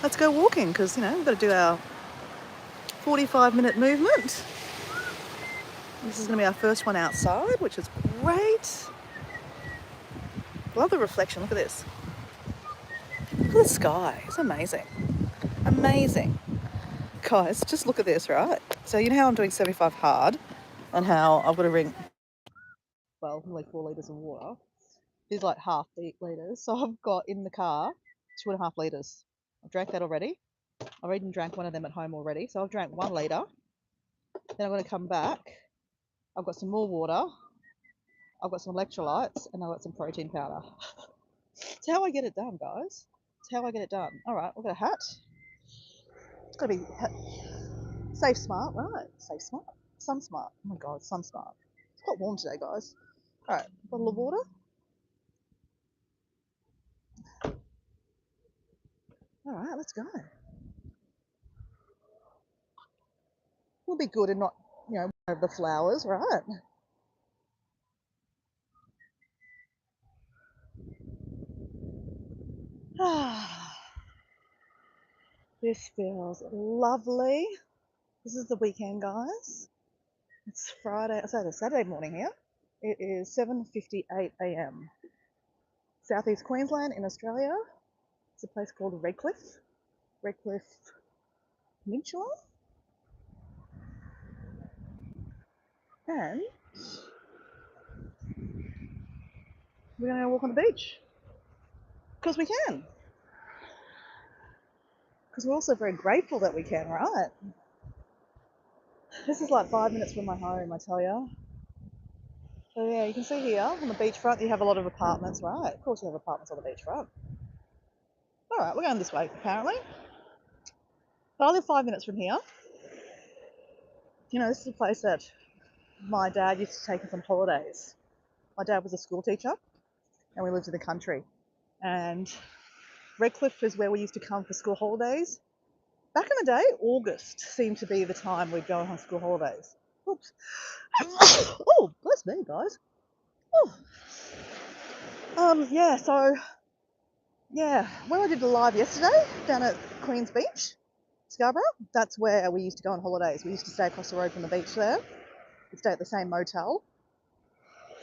let's go walking because, we've got to do our 45-minute movement. This is going to be our first one outside, which is great. Love the reflection. Look at this. Look at the sky. It's amazing. Amazing. Guys, just look at this, right? So you know how I'm doing 75 hard and how I've got to drink, like 4 litres of water. These like half litres. So I've got in the car 2.5 litres. I've drank that already. I've even drank one of them at home already. So I've drank 1 litre. Then I'm going to come back. I've got some more water. I've got some electrolytes and I've got some protein powder. It's how I get it done, guys. It's how I get it done. All right, we've got a hat. It's got to be safe smart, right? Safe smart. Sun smart. Oh my God, sun smart. It's quite warm today, guys. All right, bottle of water. All right, let's go. We'll be good and not, over the flowers, right? This feels lovely. This is the weekend, guys. It's Friday, sorry, Saturday morning here. It is 7:58 a.m. Southeast Queensland in Australia. It's a place called Redcliffe Peninsula. And we're going to walk on the beach. Because we can. Because we're also very grateful that we can, right? This is like 5 minutes from my home, I tell you. So yeah, you can see here on the beachfront you have a lot of apartments, right? Of course you have apartments on the beachfront. Alright, we're going this way apparently. But I live 5 minutes from here. This is a place that my dad used to take us on holidays. My dad was a school teacher and we lived in the country. And Redcliffe is where we used to come for school holidays. Back in the day, August seemed to be the time we'd go on school holidays. Oops. Oh, bless me, guys. When I did the live yesterday down at Queen's Beach, Scarborough, that's where we used to go on holidays. We used to stay across the road from the beach there. We'd stay at the same motel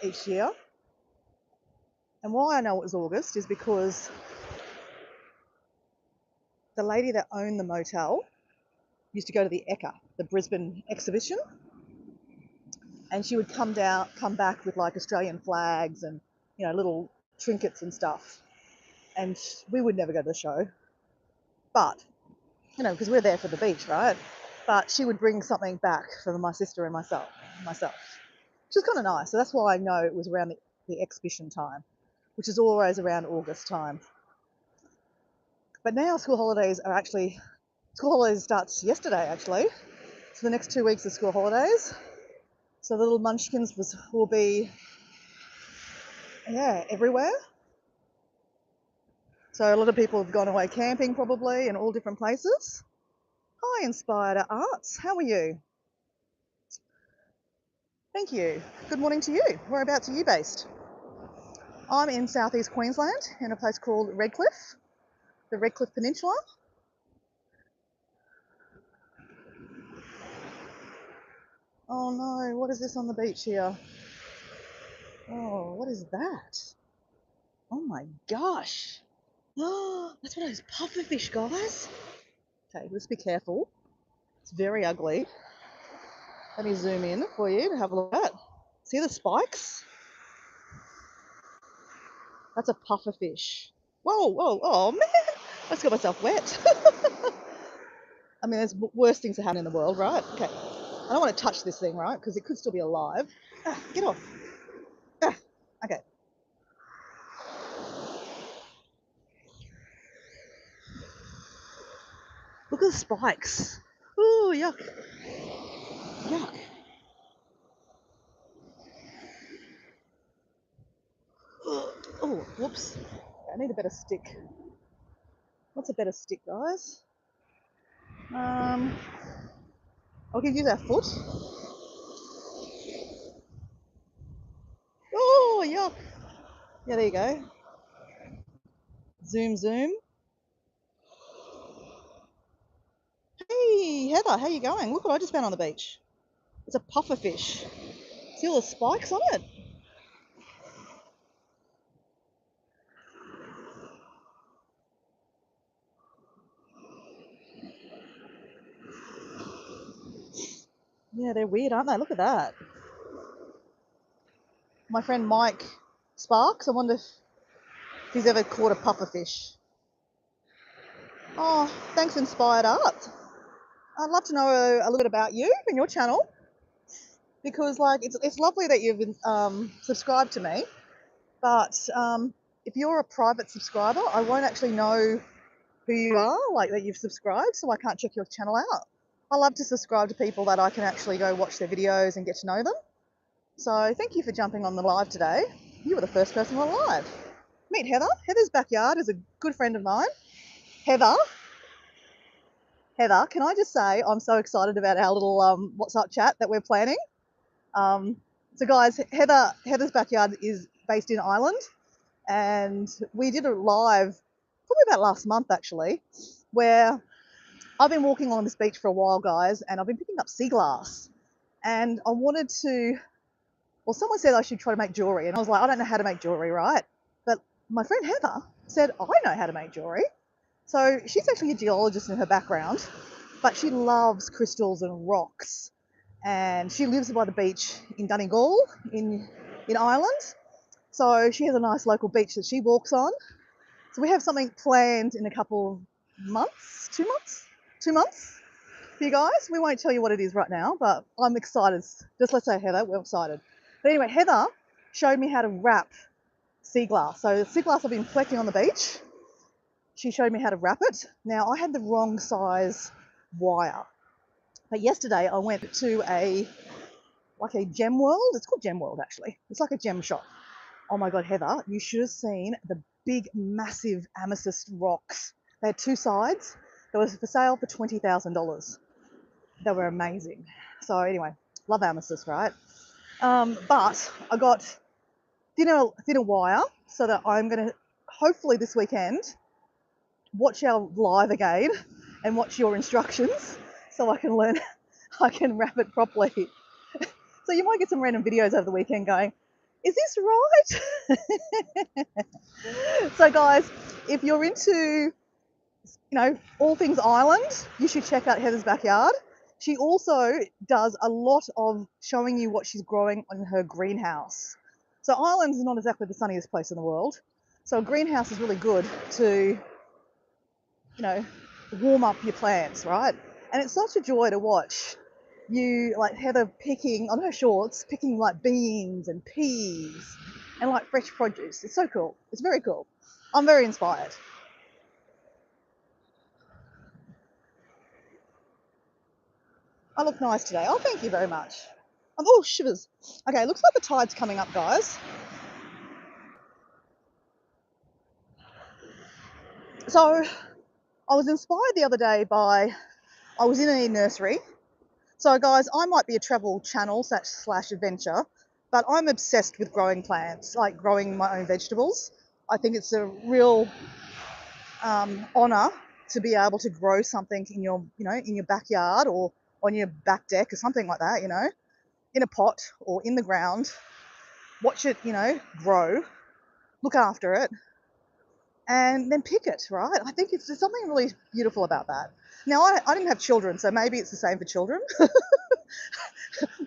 each year. And why I know it was August is because the lady that owned the motel used to go to the Ekka, the Brisbane exhibition, and she would come back with like Australian flags and little trinkets and stuff. And we would never go to the show, but because we're there for the beach, right? But she would bring something back for my sister and myself, which was kind of nice. So that's why I know it was around the exhibition time, which is always around August time. But now school holidays starts yesterday actually. So the next 2 weeks of school holidays. So the little munchkins will be everywhere. So a lot of people have gone away camping probably in all different places. Hi, Inspired Arts. How are you? Thank you. Good morning to you. Whereabouts are you based? I'm in southeast Queensland in a place called Redcliffe, the Redcliffe Peninsula. Oh no, what is this on the beach here? Oh, what is that? Oh my gosh. Oh, that's one of those pufferfish, guys. Okay, let's be careful. It's very ugly. Let me zoom in for you to have a look at. See the spikes? That's a pufferfish. Whoa, whoa, oh man, I just got myself wet. I mean, there's worse things to happen in the world, right? Okay, I don't want to touch this thing, right? Because it could still be alive. Get off. Okay. Look at the spikes. Ooh, yuck. Yuck. Oh, whoops. I need a better stick. What's a better stick, guys? I can use our foot. Oh, yuck. Yeah, there you go. Zoom, zoom. Hey Heather, how you going? Look what I just found on the beach. It's a puffer fish. See all the spikes on it? Yeah, they're weird, aren't they? Look at that. My friend Mike Sparks, I wonder if he's ever caught a puffer fish. Oh, thanks, Inspired Art. I'd love to know a little bit about you and your channel, because like it's lovely that you've subscribed to me, but if you're a private subscriber, I won't actually know who you are, like that you've subscribed, so I can't check your channel out. I love to subscribe to people that I can actually go watch their videos and get to know them. So thank you for jumping on the live today. You were the first person on live. Meet Heather. Heather's backyard is a good friend of mine. Heather, can I just say I'm so excited about our little WhatsApp chat that we're planning. So guys, Heather's backyard is based in Ireland, and we did a live probably about last month actually, where I've been walking along this beach for a while, guys, and I've been picking up sea glass, and I wanted to, well, someone said I should try to make jewelry, and I was like, I don't know how to make jewelry, right? But my friend Heather said, I know how to make jewelry. So she's actually a geologist in her background, but she loves crystals and rocks, and she lives by the beach in Donegal in Ireland. So she has a nice local beach that she walks on. So we have something planned in a couple months, 2 months for you guys. We won't tell you what it is right now, but I'm excited. Just let's say Heather, we're excited. But anyway, Heather showed me how to wrap sea glass. So the sea glass I've been collecting on the beach, she showed me how to wrap it. Now I had the wrong size wire, but yesterday I went to a gem world. It's called Gem World actually. It's like a gem shop. Oh my God, Heather, you should have seen the big, massive amethyst rocks. They had two sides. They was for sale for $20,000. They were amazing. So anyway, love amethyst, right? But I got thinner wire so that I'm going to hopefully this weekend watch our live again and watch your instructions so I can learn, I can wrap it properly. So you might get some random videos over the weekend going, is this right? So guys, if you're into, all things Ireland, you should check out Heather's backyard. She also does a lot of showing you what she's growing in her greenhouse. So Ireland is not exactly the sunniest place in the world. So a greenhouse is really good to, warm up your plants, right? And it's such a joy to watch you, like Heather picking on her shorts, picking like beans and peas and like fresh produce. It's so cool. It's very cool. I'm very inspired. I look nice today. Oh, thank you very much. Oh, shivers. Okay, looks like the tide's coming up, guys. So I was inspired the other day I was in a nursery. So guys, I might be a travel channel slash adventure, but I'm obsessed with growing plants, like growing my own vegetables. I think it's a real honor to be able to grow something in your backyard or on your back deck or something like that, in a pot or in the ground. Watch it, grow, look after it, and then pick it, right? I think there's something really beautiful about that. Now, I didn't have children, so maybe it's the same for children.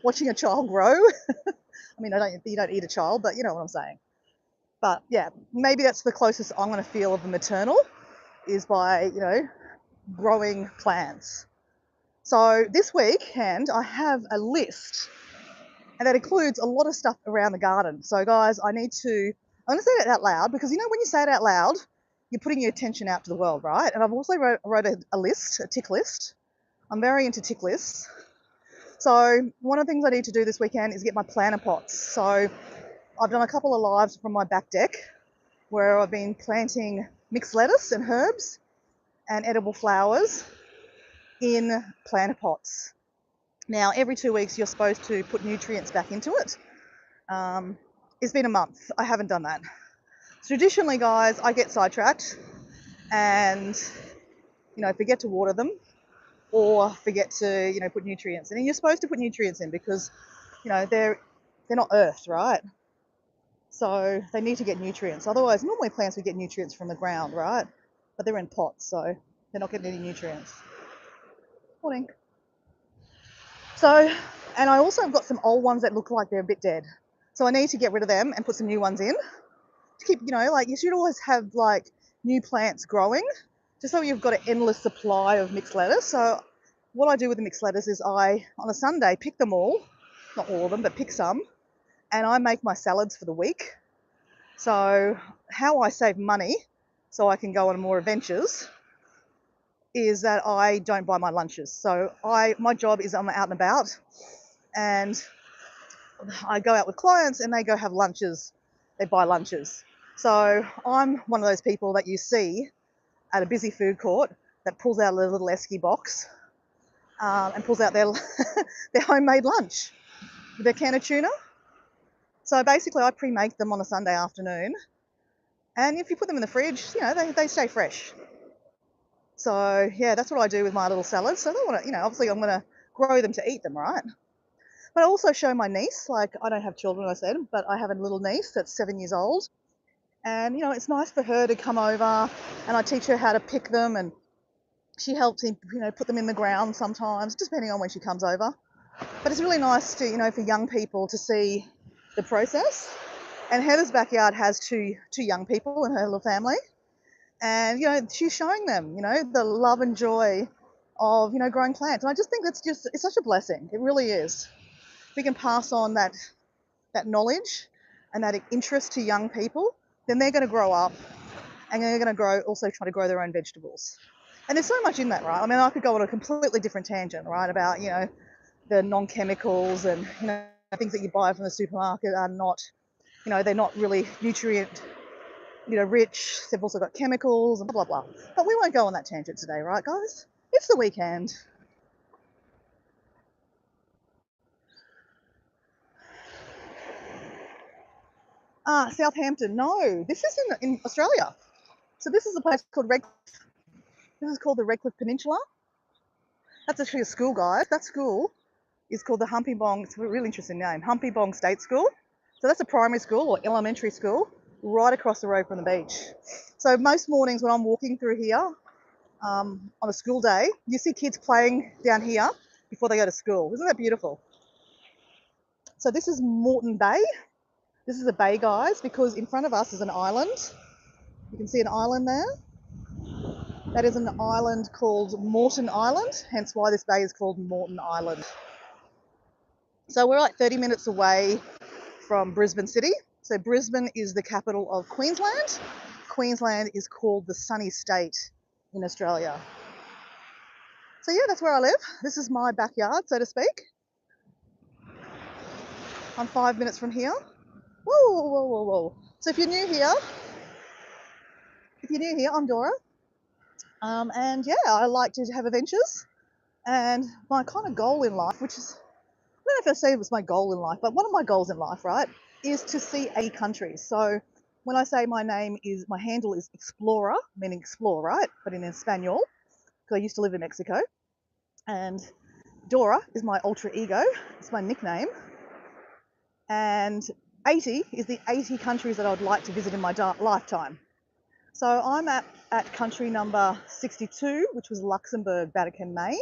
Watching a child grow. I mean, you don't eat a child, but you know what I'm saying. But yeah, maybe that's the closest I'm going to feel of the maternal is by, growing plants. So this weekend, I have a list, and that includes a lot of stuff around the garden. So guys, I'm going to say it out loud, because when you say it out loud, you're putting your attention out to the world, right? And I've also wrote a list, a tick list. I'm very into tick lists. So one of the things I need to do this weekend is get my planter pots. So I've done a couple of lives from my back deck where I've been planting mixed lettuce and herbs and edible flowers in planter pots. Now, every 2 weeks, you're supposed to put nutrients back into it. It's been a month. I haven't done that. Traditionally, guys, I get sidetracked and, forget to water them. or forget to, put nutrients in. And you're supposed to put nutrients in because, they're not earthed, right? So they need to get nutrients. Otherwise, normally plants would get nutrients from the ground, right? But they're in pots, so they're not getting any nutrients. Morning. So, and I also have got some old ones that look like they're a bit dead. So I need to get rid of them and put some new ones in to keep, you should always have like new plants growing, just so you've got an endless supply of mixed lettuce. So what I do with the mixed lettuce is on a Sunday, pick them all, not all of them, but pick some, and I make my salads for the week. So how I save money so I can go on more adventures is that I don't buy my lunches. So my job is I'm out and about, and I go out with clients and they go have lunches. They buy lunches. So I'm one of those people that you see at a busy food court that pulls out a little esky box and pulls out their their homemade lunch with their can of tuna. So basically I pre-make them on a Sunday afternoon, and if you put them in the fridge, they stay fresh. So yeah, that's what I do with my little salads. So I don't want to, obviously I'm going to grow them to eat them, right? But I also show my niece, like I don't have children, I said, but I have a little niece that's 7 years old. And, it's nice for her to come over and I teach her how to pick them, and she helps him, put them in the ground sometimes, depending on when she comes over. But it's really nice to, for young people to see the process. And Heather's backyard has two young people in her little family. And, she's showing them, the love and joy of, growing plants. And I just think it's such a blessing. It really is. We can pass on that knowledge and that interest to young people, then they're going to grow up and they're going to also try to grow their own vegetables. And there's so much in that, right? I mean, I could go on a completely different tangent, right, about, the non-chemicals and, things that you buy from the supermarket are not, they're not really nutrient, rich. They've also got chemicals and blah, blah, blah. But we won't go on that tangent today, right, guys? It's the weekend. Southampton. No, this is in Australia. So this is a place called Redcliffe. This is called the Redcliffe Peninsula. That's actually a school, guys. That school is called the Humpy Bong. It's a really interesting name, Humpy Bong State School. So that's a primary school or elementary school right across the road from the beach. So most mornings when I'm walking through here on a school day, you see kids playing down here before they go to school. Isn't that beautiful? So this is Moreton Bay. This is a bay, guys, because in front of us is an island. You can see an island there. That is an island called Moreton Island, hence why this bay is called Moreton Island. So we're like 30 minutes away from Brisbane City. So Brisbane is the capital of Queensland. Queensland is called the sunny state in Australia. So yeah, that's where I live. This is my backyard, so to speak. I'm 5 minutes from here. Whoa, whoa, whoa, whoa. So if you're new here, I'm Dora. And yeah, I like to have adventures. And my kind of goal in life, which is, I don't know if I say it was my goal in life, but one of my goals in life, right, is to see 80 countries. So when I say my handle is Explorer, meaning explore, right, but in Espanol, because I used to live in Mexico. And Dora is my alter ego, it's my nickname. And 80 is the 80 countries that I would like to visit in my lifetime. So I'm at country number 62, which was Luxembourg back in May.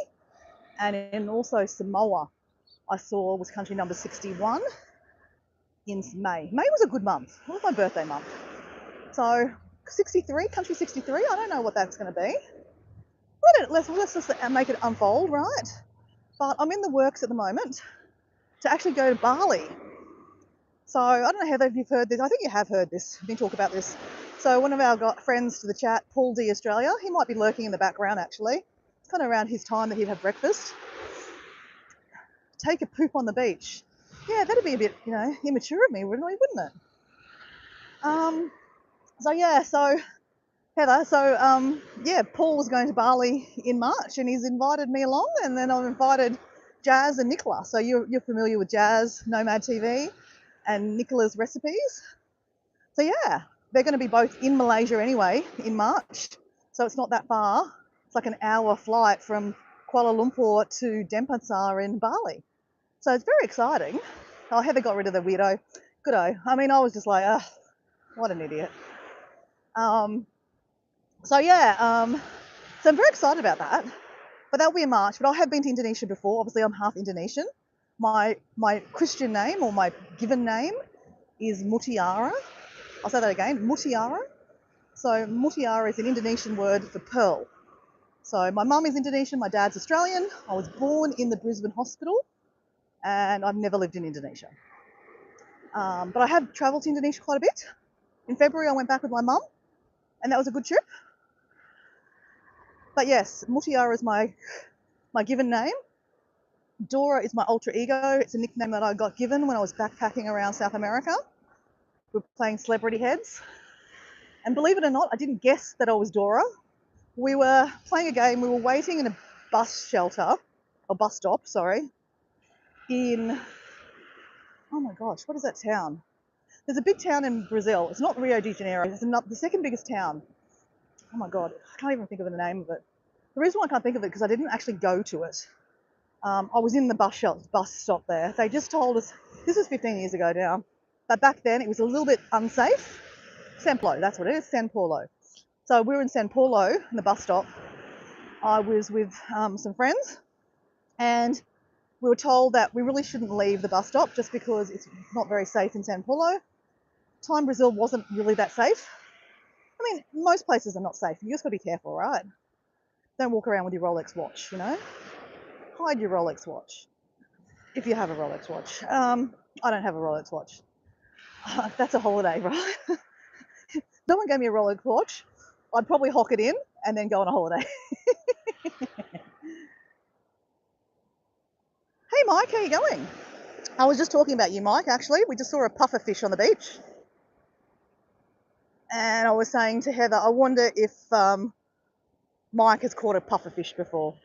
And also Samoa, I saw, was country number 61 in May. May was a good month. It was my birthday month. So 63, country 63, I don't know what that's going to be. Let's just make it unfold, right? But I'm in the works at the moment to actually go to Bali. So I don't know, Heather, if you've heard this. I think you have heard this. We talk about this. So one of our friends to the chat, Paul D Australia, he might be lurking in the background actually. It's kind of around his time that he'd have breakfast. Take a poop on the beach. Yeah, that'd be a bit, immature of me, wouldn't it? So Heather, Paul was going to Bali in March and he's invited me along, and then I've invited Jazz and Nicola. So you're familiar with Jazz, Nomad TV, and Nicola's recipes. So yeah, they're going to be both in Malaysia anyway in March. So it's not that far. It's like an hour flight from Kuala Lumpur to Denpasar in Bali. So it's very exciting. Oh, Heather got rid of the weirdo. Good-o. I mean, I was just like, ugh, what an idiot. So I'm very excited about that. But that'll be in March. But I have been to Indonesia before. Obviously, I'm half Indonesian. My Christian name, or my given name, is Mutiara. I'll say that again, Mutiara. So Mutiara is an Indonesian word for pearl. So my mum is Indonesian, my dad's Australian. I was born in the Brisbane hospital, and I've never lived in Indonesia. But I have travelled to Indonesia quite a bit. In February, I went back with my mum, and that was a good trip. But yes, Mutiara is my given name. Dora is my alter ego. It's a nickname that I got given when I was backpacking around South America. We were playing Celebrity Heads. And believe it or not, I didn't guess that I was Dora. We were playing a game. We were waiting in a bus stop, in, oh my gosh, what is that town? There's a big town in Brazil. It's not Rio de Janeiro. It's the second biggest town. Oh my God, I can't even think of the name of it. The reason why I can't think of it is because I didn't actually go to it. I was in the bus stop there. They just told us, this was 15 years ago now, but back then it was a little bit unsafe. Sao Paulo, that's what it is, Sao Paulo. So we were in Sao Paulo, in the bus stop. I was with some friends, and we were told that we really shouldn't leave the bus stop just because it's not very safe in Sao Paulo. Time Brazil wasn't really that safe. I mean, most places are not safe. You just got to be careful, right? Don't walk around with your Rolex watch, you know? Hide your Rolex watch, if you have a Rolex watch. I don't have a Rolex watch. That's a holiday, right? If no one gave me a Rolex watch, I'd probably hock it in and then go on a holiday. Hey Mike, how you going? I was just talking about you, Mike, actually. We just saw a puffer fish on the beach. And I was saying to Heather, I wonder if Mike has caught a puffer fish before.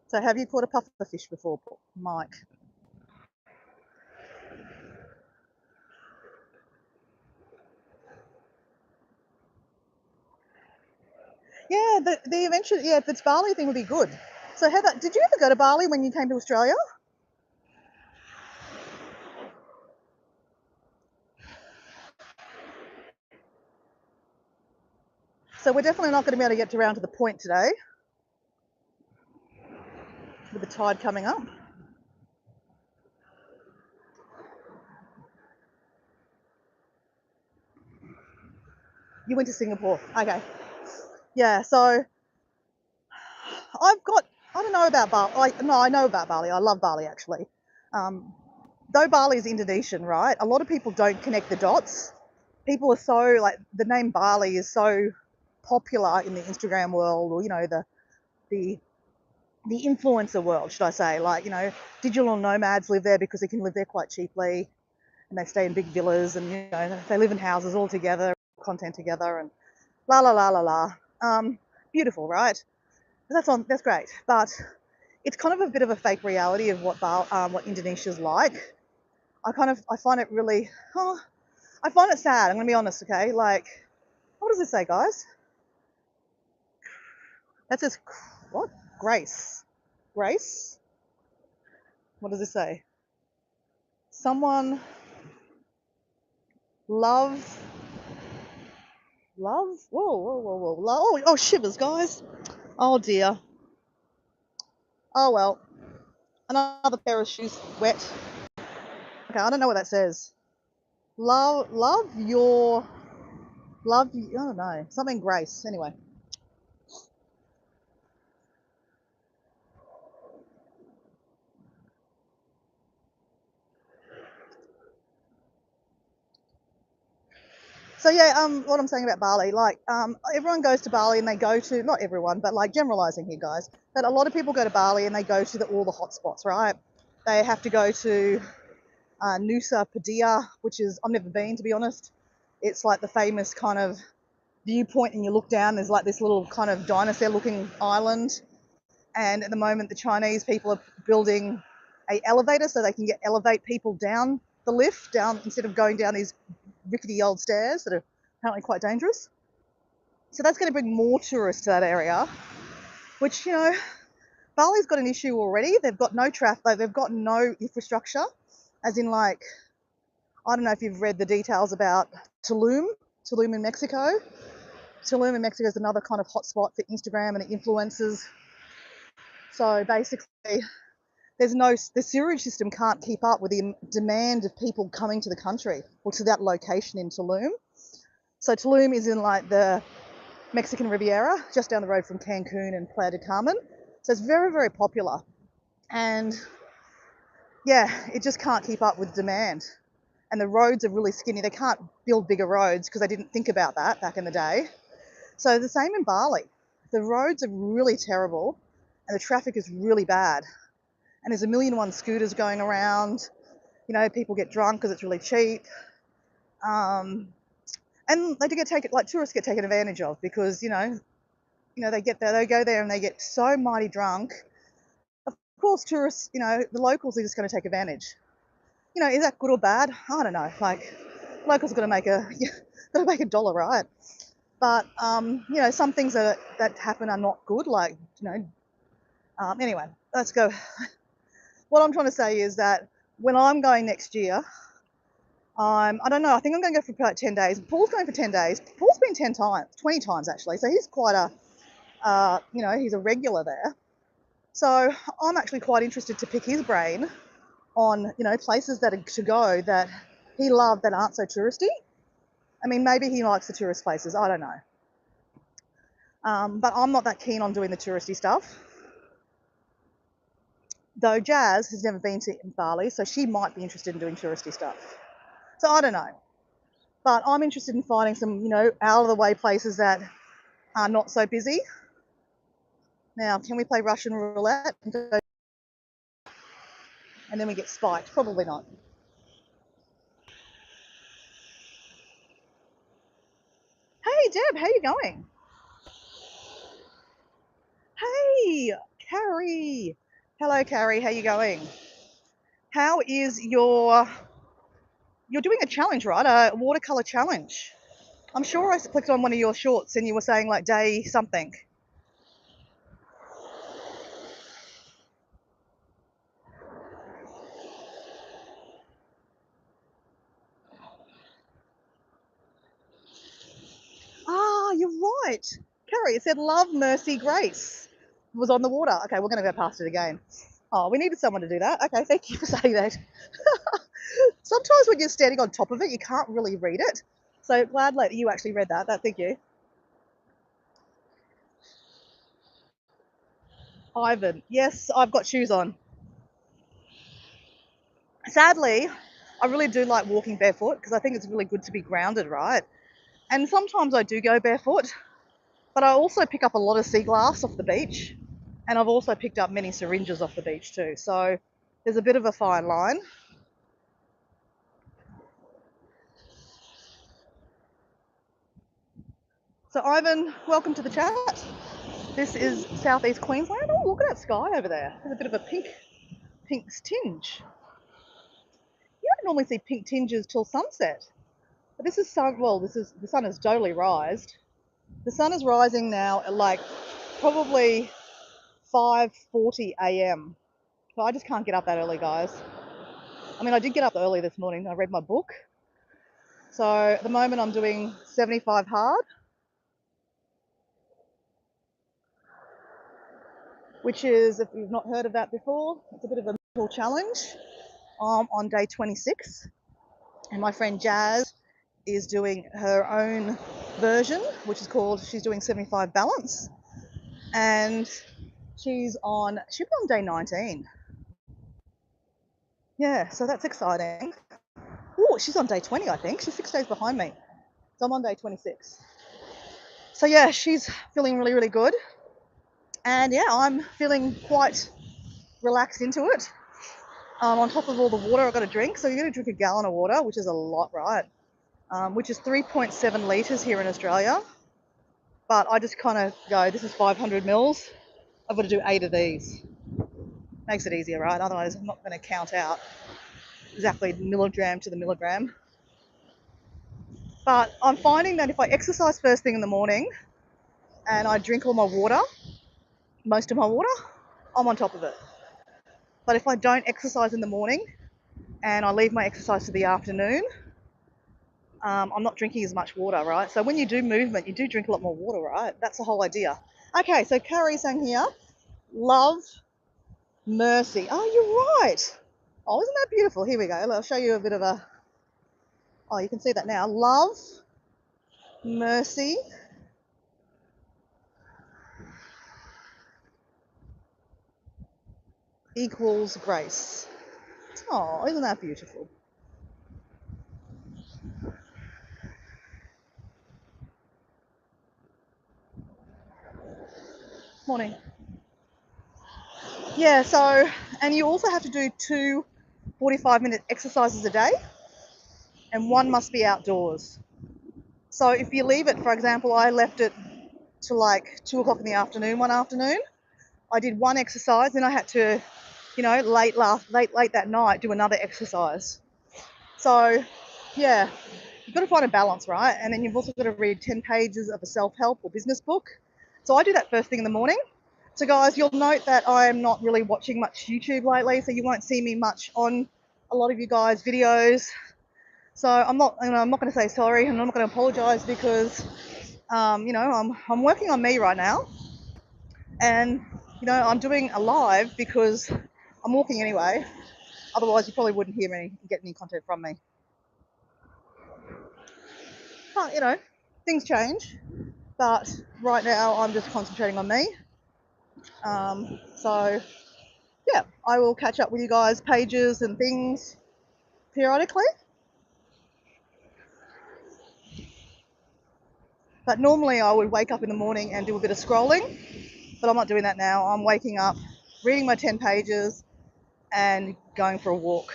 So have you caught a puffer fish before, Mike? Yeah, the eventually, yeah, if it's Bali thing would be good. So Heather, did you ever go to Bali when you came to Australia? So we're definitely not going to be able to get around to the point today with the tide coming up. You went to Singapore. Okay. Yeah, so I don't know about Bali. I know about Bali. I love Bali, actually. Though Bali is Indonesian, right? A lot of people don't connect the dots. People are so, like, the name Bali is so popular in the Instagram world, or, you know, the influencer world, should I say. Like, you know, digital nomads live there because they can live there quite cheaply, and they stay in big villas, and, you know, they live in houses all together, content together, and la la la la la. Beautiful, right? That's great, but it's kind of a bit of a fake reality of what Indonesia's like. I find it really, I find it sad. I'm gonna be honest, okay? Like, what does this say, guys? That says what? Grace. Grace? What does this say? Someone love. Love? Whoa, whoa, whoa, whoa. Oh, shivers, guys. Oh dear. Oh well. Another pair of shoes wet. Okay, I don't know what that says. Love your. I don't know. Something Grace. Anyway. So yeah, what I'm saying about Bali, like, everyone goes to Bali and they go to, not everyone, but like generalizing here, guys, but a lot of people go to Bali and they go to all the hot spots, right? They have to go to Nusa Penida, which is, I've never been, to be honest. It's like the famous kind of viewpoint, and you look down, there's like this little kind of dinosaur-looking island, and at the moment the Chinese people are building a elevator so they can elevate people down the lift, down instead of going down these rickety old stairs that are apparently quite dangerous. So that's going to bring more tourists to that area. which, Bali's got an issue already. They've got no traffic, they've got no infrastructure, as in, like, I don't know if you've read the details about Tulum in Mexico. Tulum in Mexico is another kind of hotspot for Instagram and influencers. So basically, the sewerage system can't keep up with the demand of people coming to the country or to that location in Tulum. So Tulum is in like the Mexican Riviera, just down the road from Cancun and Playa del Carmen. So it's very, very popular. And yeah, it just can't keep up with demand. And the roads are really skinny. They can't build bigger roads because they didn't think about that back in the day. So the same in Bali. The roads are really terrible and the traffic is really bad. And there's 1,000,001 scooters going around. People get drunk because it's really cheap. And they do tourists get taken advantage of because, they get there, they go there and they get so mighty drunk. Of course, tourists, the locals are just going to take advantage. Is that good or bad? I don't know. Like, locals are going to make a dollar, right? But, some things that happen are not good. Like, anyway, let's go. What I'm trying to say is that when I'm going next year, I don't know, I think I'm going to go for about 10 days. Paul's going for 10 days. Paul's been 20 times actually. So he's quite he's a regular there. So I'm actually quite interested to pick his brain on, places that are to go that he loved that aren't so touristy. I mean, maybe he likes the tourist places. I don't know. But I'm not that keen on doing the touristy stuff. Though Jazz has never been to Bali, so she might be interested in doing touristy stuff. So I don't know. But I'm interested in finding some, out of the way places that are not so busy. Now, can we play Russian roulette? And then we get spiked? Probably not. Hey, Deb, how you going? Hey, Carrie. Hello, Carrie. How you going? How is you're doing a challenge, right? A watercolor challenge. I'm sure I clicked on one of your shorts and you were saying like day something. Ah, you're right. Carrie, it said love, mercy, grace was on the water. Okay, we're going to go past it again. Oh, we needed someone to do that. Okay, thank you for saying that. Sometimes when you're standing on top of it, you can't really read it. So glad that you actually read that. Thank you. Ivan, yes, I've got shoes on. Sadly, I really do like walking barefoot because I think it's really good to be grounded, right? And sometimes I do go barefoot, but I also pick up a lot of sea glass off the beach. And I've also picked up many syringes off the beach too. So there's a bit of a fine line. So Ivan, welcome to the chat. This is southeast Queensland. Oh, look at that sky over there. There's a bit of a pink tinge. You don't normally see pink tinges till sunset. But this is the sun has totally rised. The sun is rising now at like probably 5:40 a.m. So I just can't get up that early, guys. I mean, I did get up early this morning. I read my book. So at the moment I'm doing 75 hard, which is, if you've not heard of that before, it's a bit of a mental challenge. I'm on day 26 and my friend Jazz is doing her own version, which is called, she's doing 75 balance, and she'll be on day 19. Yeah, so that's exciting. Oh, she's on day 20, I think. She's 6 days behind me. So I'm on day 26. So yeah, she's feeling really, really good. And yeah, I'm feeling quite relaxed into it. On top of all the water I've got to drink. So you're going to drink a gallon of water, which is a lot, right? Which is 3.7 litres here in Australia. But I just kind of go, this is 500 mils. I've got to do 8 of these. Makes it easier, right? Otherwise, I'm not going to count out exactly milligram to the milligram. But I'm finding that if I exercise first thing in the morning and I drink all my water, most of my water, I'm on top of it. But if I don't exercise in the morning and I leave my exercise to the afternoon, I'm not drinking as much water, right? So when you do movement, you do drink a lot more water, right? That's the whole idea. Okay, so Carrie's saying here, love, mercy. Oh, you're right. Oh, isn't that beautiful? Here we go. I'll show you a bit of a, oh, you can see that now. Love, mercy, equals grace. Oh, isn't that beautiful? Morning. Yeah, so, and you also have to do two 45-minute exercises a day, and one must be outdoors. So if you leave it, for example, I left it to like 2 o'clock in the afternoon one afternoon. I did one exercise, then I had to, late that night do another exercise. So, yeah, you've got to find a balance, right? And then you've also got to read 10 pages of a self-help or business book. So I do that first thing in the morning. So guys, you'll note that I'm not really watching much YouTube lately, so you won't see me much on a lot of you guys' videos. So I'm not going to say sorry, and I'm not going to apologize because, I'm working on me right now, and I'm doing a live because I'm walking anyway. Otherwise, you probably wouldn't hear me get any content from me. But things change. But right now, I'm just concentrating on me. So yeah, I will catch up with you guys, pages and things periodically. But normally I would wake up in the morning and do a bit of scrolling, but I'm not doing that now. I'm waking up, reading my 10 pages and going for a walk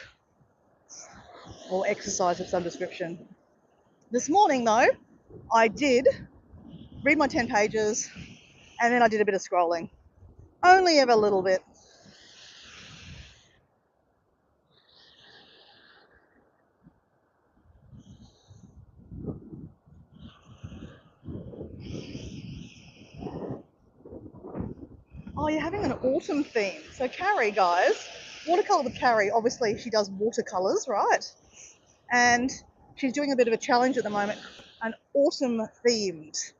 or exercise of some description. This morning though, I did read my 10 pages and then I did a bit of scrolling. Only ever a little bit. Oh, you're having an autumn theme. So Carrie, guys, Watercolour with Carrie, obviously she does watercolours, right? And she's doing a bit of a challenge at the moment, an autumn themed.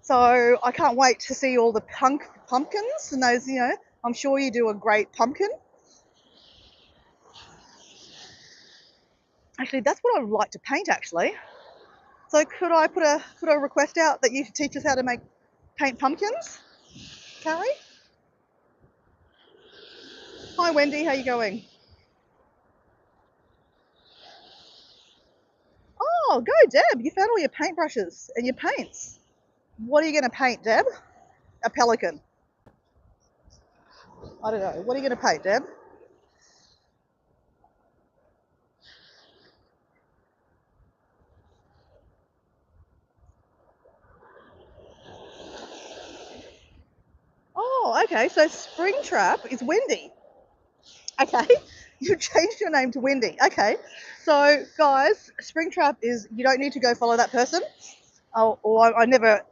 So I can't wait to see all the pumpkins and those, I'm sure you do a great pumpkin. Actually, that's what I would like to paint actually. So could I put a request out that you teach us how to paint pumpkins? Carrie? Hi Wendy, how you going? Oh, go Deb, you found all your paintbrushes and your paints. What are you going to paint, Deb? A pelican. I don't know. What are you going to paint, Deb? Oh, okay. So Springtrap is Wendy. Okay. You changed your name to Wendy. Okay. So, guys, Springtrap is, you don't need to go follow that person. Or I never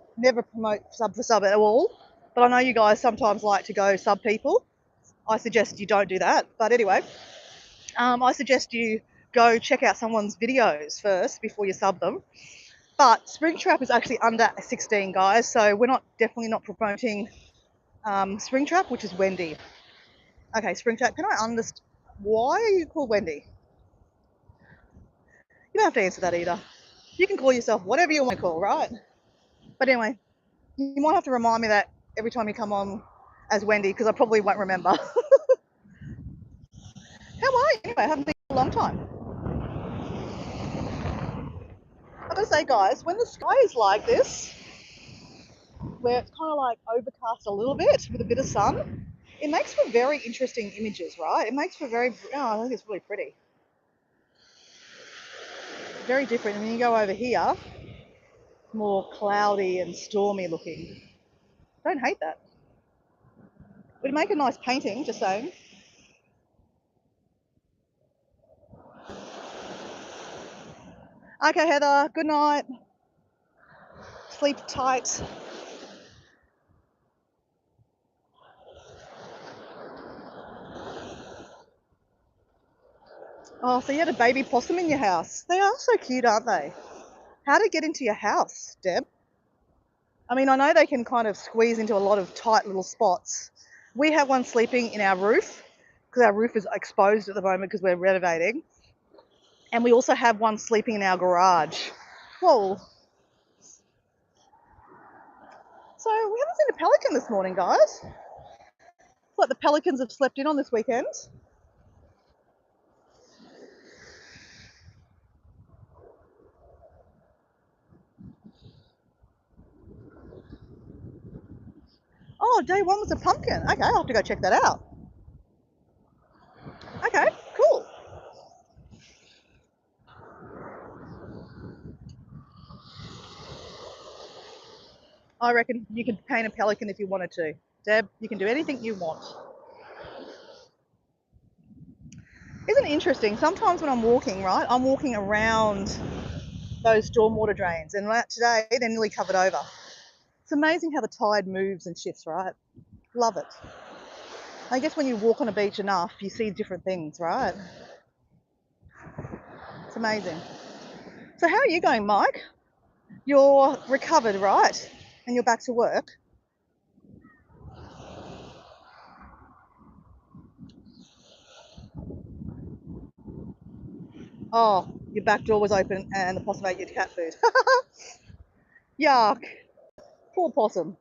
promote sub for sub at all. But I know you guys sometimes like to go sub people. I suggest you don't do that. But anyway, I suggest you go check out someone's videos first before you sub them. But Springtrap is actually under 16, guys. So we're definitely not promoting Springtrap, which is Wendy. Okay, Springtrap, can I understand why are you called Wendy? You don't have to answer that either. You can call yourself whatever you want to call, right? But anyway, you might have to remind me that every time you come on as Wendy, because I probably won't remember. How are you? Anyway, I haven't been for a long time. I gotta say, guys, when the sky is like this, where it's kind of like overcast a little bit with a bit of sun, it makes for very interesting images, right? It makes for I think it's really pretty. Very different. And then you go over here, more cloudy and stormy looking. Don't hate that. Would make a nice painting, just saying. Okay, Heather, good night. Sleep tight. Oh, so you had a baby possum in your house. They are so cute, aren't they? How to get into your house, Deb? I mean, I know they can kind of squeeze into a lot of tight little spots. We have one sleeping in our roof because our roof is exposed at the moment because we're renovating. And we also have one sleeping in our garage. Whoa. So we haven't seen a pelican this morning, guys. It's like the pelicans have slept in on this weekend. Oh, day one was a pumpkin. Okay, I'll have to go check that out. Okay, cool. I reckon you could paint a pelican if you wanted to. Deb, you can do anything you want. Isn't it interesting? Sometimes when I'm walking, right, I'm walking around those stormwater drains, and today they're nearly covered over. It's amazing how the tide moves and shifts, right? Love it. I guess when you walk on a beach enough, you see different things, right? It's amazing. So how are you going, Mike? You're recovered, right? And you're back to work. Oh, your back door was open and the possum ate your cat food. Yuck. Poor possum.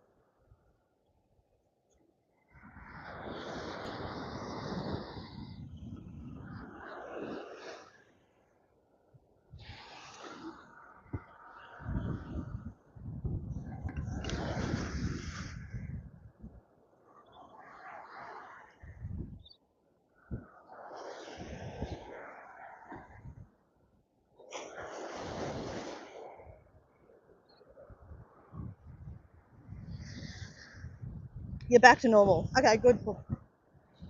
You're back to normal. Okay, good.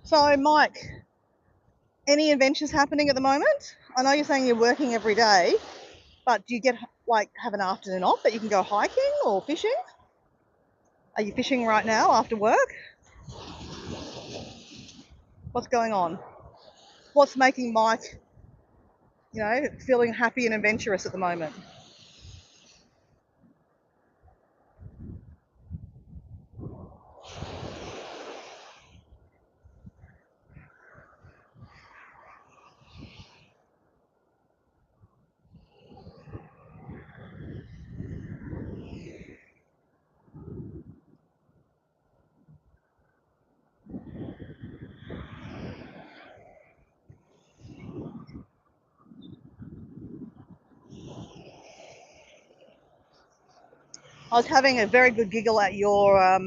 So, Mike, any adventures happening at the moment? I know you're saying you're working every day, but do you get like have an afternoon off that you can go hiking or fishing? Are you fishing right now after work? What's going on? What's making Mike, feeling happy and adventurous at the moment? I was having a very good giggle at your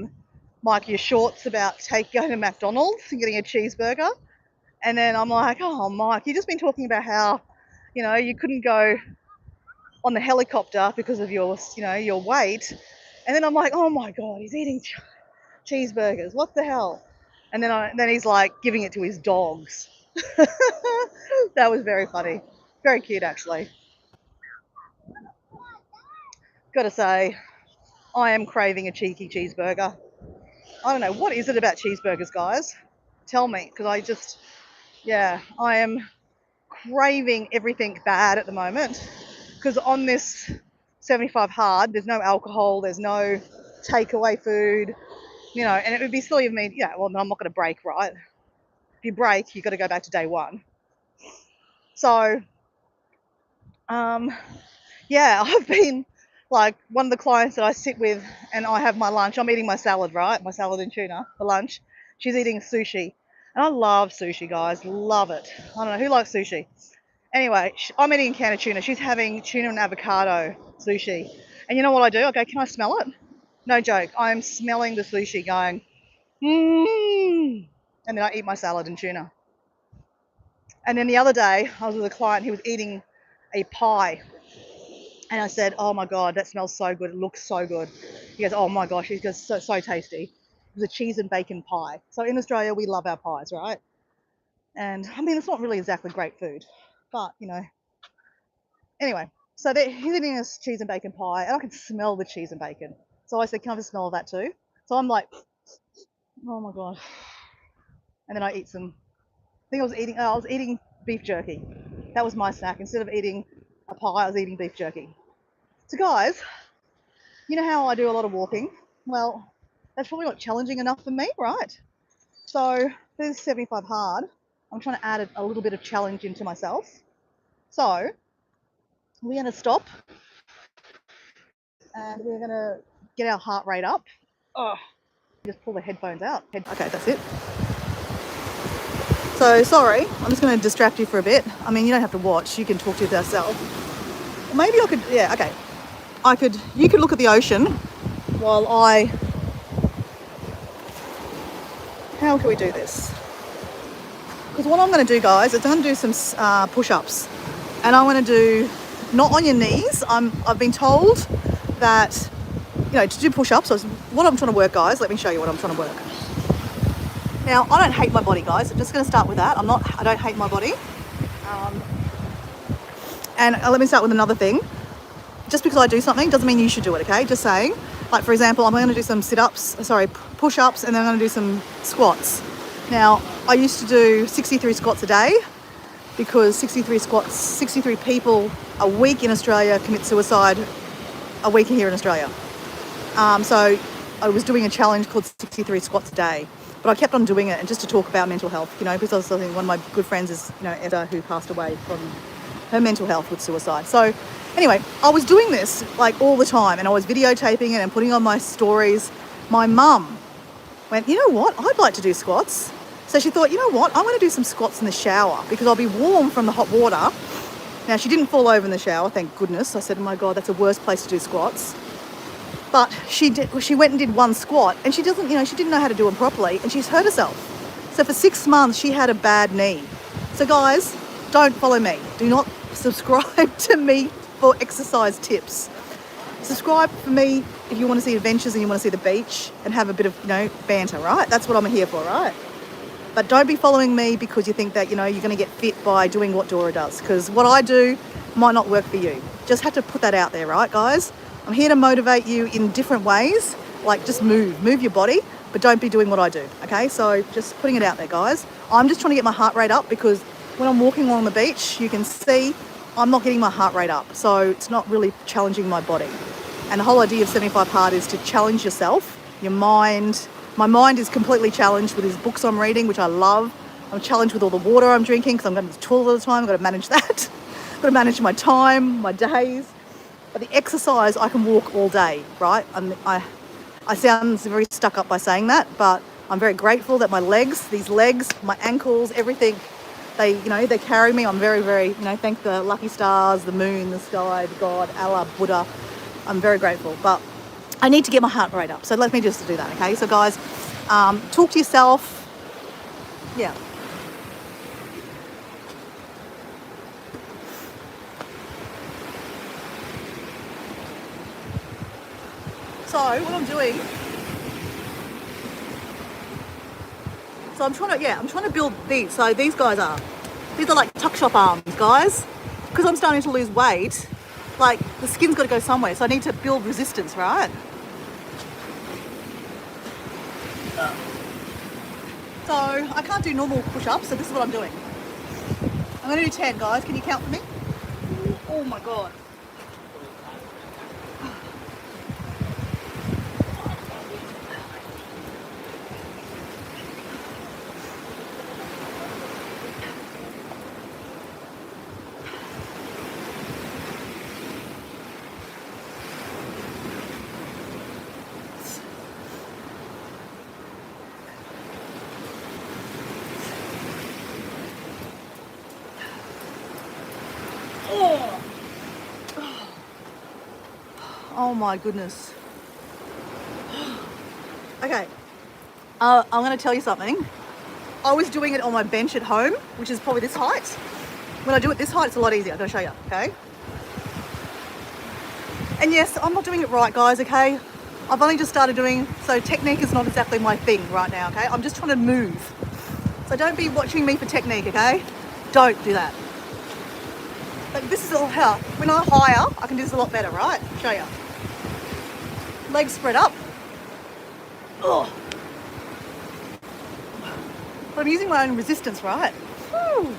Mike, your shorts about going to McDonald's and getting a cheeseburger. And then I'm like, oh, Mike, you've just been talking about how, you couldn't go on the helicopter because of your weight. And then I'm like, oh my God, he's eating cheeseburgers. What the hell? And then he's like giving it to his dogs. That was very funny. Very cute, actually. Gotta say, I am craving a cheeky cheeseburger. I don't know, what is it about cheeseburgers, guys? Tell me, because yeah, I am craving everything bad at the moment. Because on this 75 hard, there's no alcohol, there's no takeaway food, and it would be silly of me, yeah, well, I'm not going to break, right? If you break, you've got to go back to day one. So, yeah, I've been like one of the clients that I sit with and I have my lunch. I'm eating my salad, right? My salad and tuna for lunch. She's eating sushi. And I love sushi, guys. Love it. I don't know who likes sushi. Anyway, I'm eating a can of tuna. She's having tuna and avocado sushi. And you know what I do? I go, can I smell it? No joke. I'm smelling the sushi going, mmm. And then I eat my salad and tuna. And then the other day, I was with a client, he was eating a pie. And I said, oh my God, that smells so good. It looks so good. He goes, oh my gosh, he goes, so tasty. It was a cheese and bacon pie. So in Australia, we love our pies, right? And I mean, it's not really exactly great food, but anyway. So he's eating this cheese and bacon pie, and I can smell the cheese and bacon. So I said, can I have a smell of that too? So I'm like, oh my God. And then I eat some, I think I was eating beef jerky. That was my snack. Instead of eating a pie, I was eating beef jerky. So guys, you know how I do a lot of walking? Well, that's probably not challenging enough for me, right? So this is 75 hard. I'm trying to add a little bit of challenge into myself. So we're going to stop and we're going to get our heart rate up. Oh, just pull the headphones out. Okay, that's it. So sorry, I'm just going to distract you for a bit. I mean, you don't have to watch. You can talk to yourself. Maybe I could, yeah, okay. You could look at the ocean while how can we do this? Because what I'm going to do, guys, is I'm going to do some push-ups. And I'm going to do, not on your knees. I've been told that, you know, to do push-ups, what I'm trying to work, guys, let me show you what I'm trying to work. Now, I don't hate my body, guys. I'm just going to start with that. I don't hate my body. And let me start with another thing. Just because I do something doesn't mean you should do it, okay? Just saying. Like, for example, I'm going to do some push-ups, and then I'm going to do some squats. Now, I used to do 63 squats a day because 63 people a week in Australia commit suicide a week here in Australia. So I was doing a challenge called 63 squats a day. But I kept on doing it, and just to talk about mental health, you know, because I think one of my good friends is, you know, Edda, who passed away from her mental health with suicide. So anyway, I was doing this like all the time, and I was videotaping it and putting on my stories. My mum went, you know what, I'd like to do squats. So she thought, you know what, I'm going to do some squats in the shower because I'll be warm from the hot water. Now, she didn't fall over in the shower, thank goodness. I said, oh my God, that's the worst place to do squats. But she went and did one squat, and she didn't know how to do them properly, and she's hurt herself. So for 6 months, she had a bad knee. So guys, don't follow me. Do not subscribe to me for exercise tips. Subscribe for me if you want to see adventures and you want to see the beach and have a bit of, you know, banter, right? That's what I'm here for, right? But don't be following me because you think that, you know, you're going to get fit by doing what Dora does, because what I do might not work for you. Just have to put that out there, right, guys? I'm here to motivate you in different ways, like just move your body, but don't be doing what I do, okay? So just putting it out there, guys. I'm just trying to get my heart rate up because when I'm walking along the beach, you can see I'm not getting my heart rate up. So it's not really challenging my body. And the whole idea of 75 Hard is to challenge yourself, your mind. My mind is completely challenged with these books I'm reading, which I love. I'm challenged with all the water I'm drinking because I'm going to the toilet all the time. I've got to manage that. I've got to manage my time, my days. But the exercise, I can walk all day, right? I sound very stuck up by saying that, but I'm very grateful that these legs, my ankles, everything, they carry me. I'm very, very, thank the lucky stars, the moon, the sky, God, Allah, Buddha. I'm very grateful, but I need to get my heart rate up. So let me just do that, okay? So guys, talk to yourself. Yeah. So what I'm doing, I'm trying to build these. So these are like tuck shop arms, guys. Because I'm starting to lose weight, like the skin's got to go somewhere. So I need to build resistance, right? So I can't do normal push-ups, so this is what I'm doing. I'm going to do 10, guys. Can you count for me? Oh my God. Oh my goodness. Okay, I'm going to tell you something. I was doing it on my bench at home, which is probably this height. When I do it this height, it's a lot easier. I'm going to show you, okay? And yes, I'm not doing it right, guys, okay? I've only just started doing, so technique is not exactly my thing right now, okay? I'm just trying to move. So don't be watching me for technique, okay? Don't do that. Like, this is all how, when I'm higher, I can do this a lot better, right? I'll show you. Legs spread up. Oh. But I'm using my own resistance, right? Whew.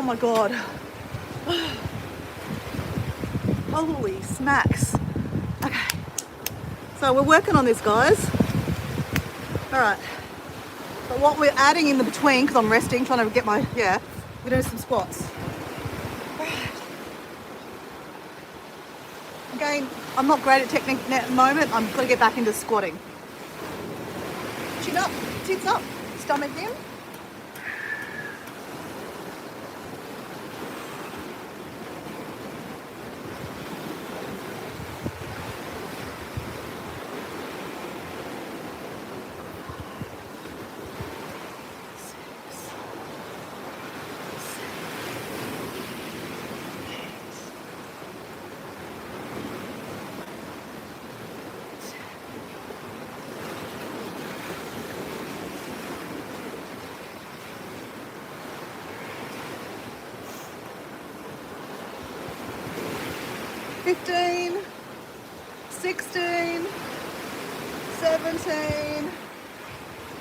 my God. Holy smacks. Okay. So we're working on this, guys. All right. But what we're adding in the between, because I'm resting, trying to get my, we're doing some squats. Again, I'm not great at technique at the moment. I'm going to get back into squatting. Chin up, tits up, stomach in. $15, $16, $17,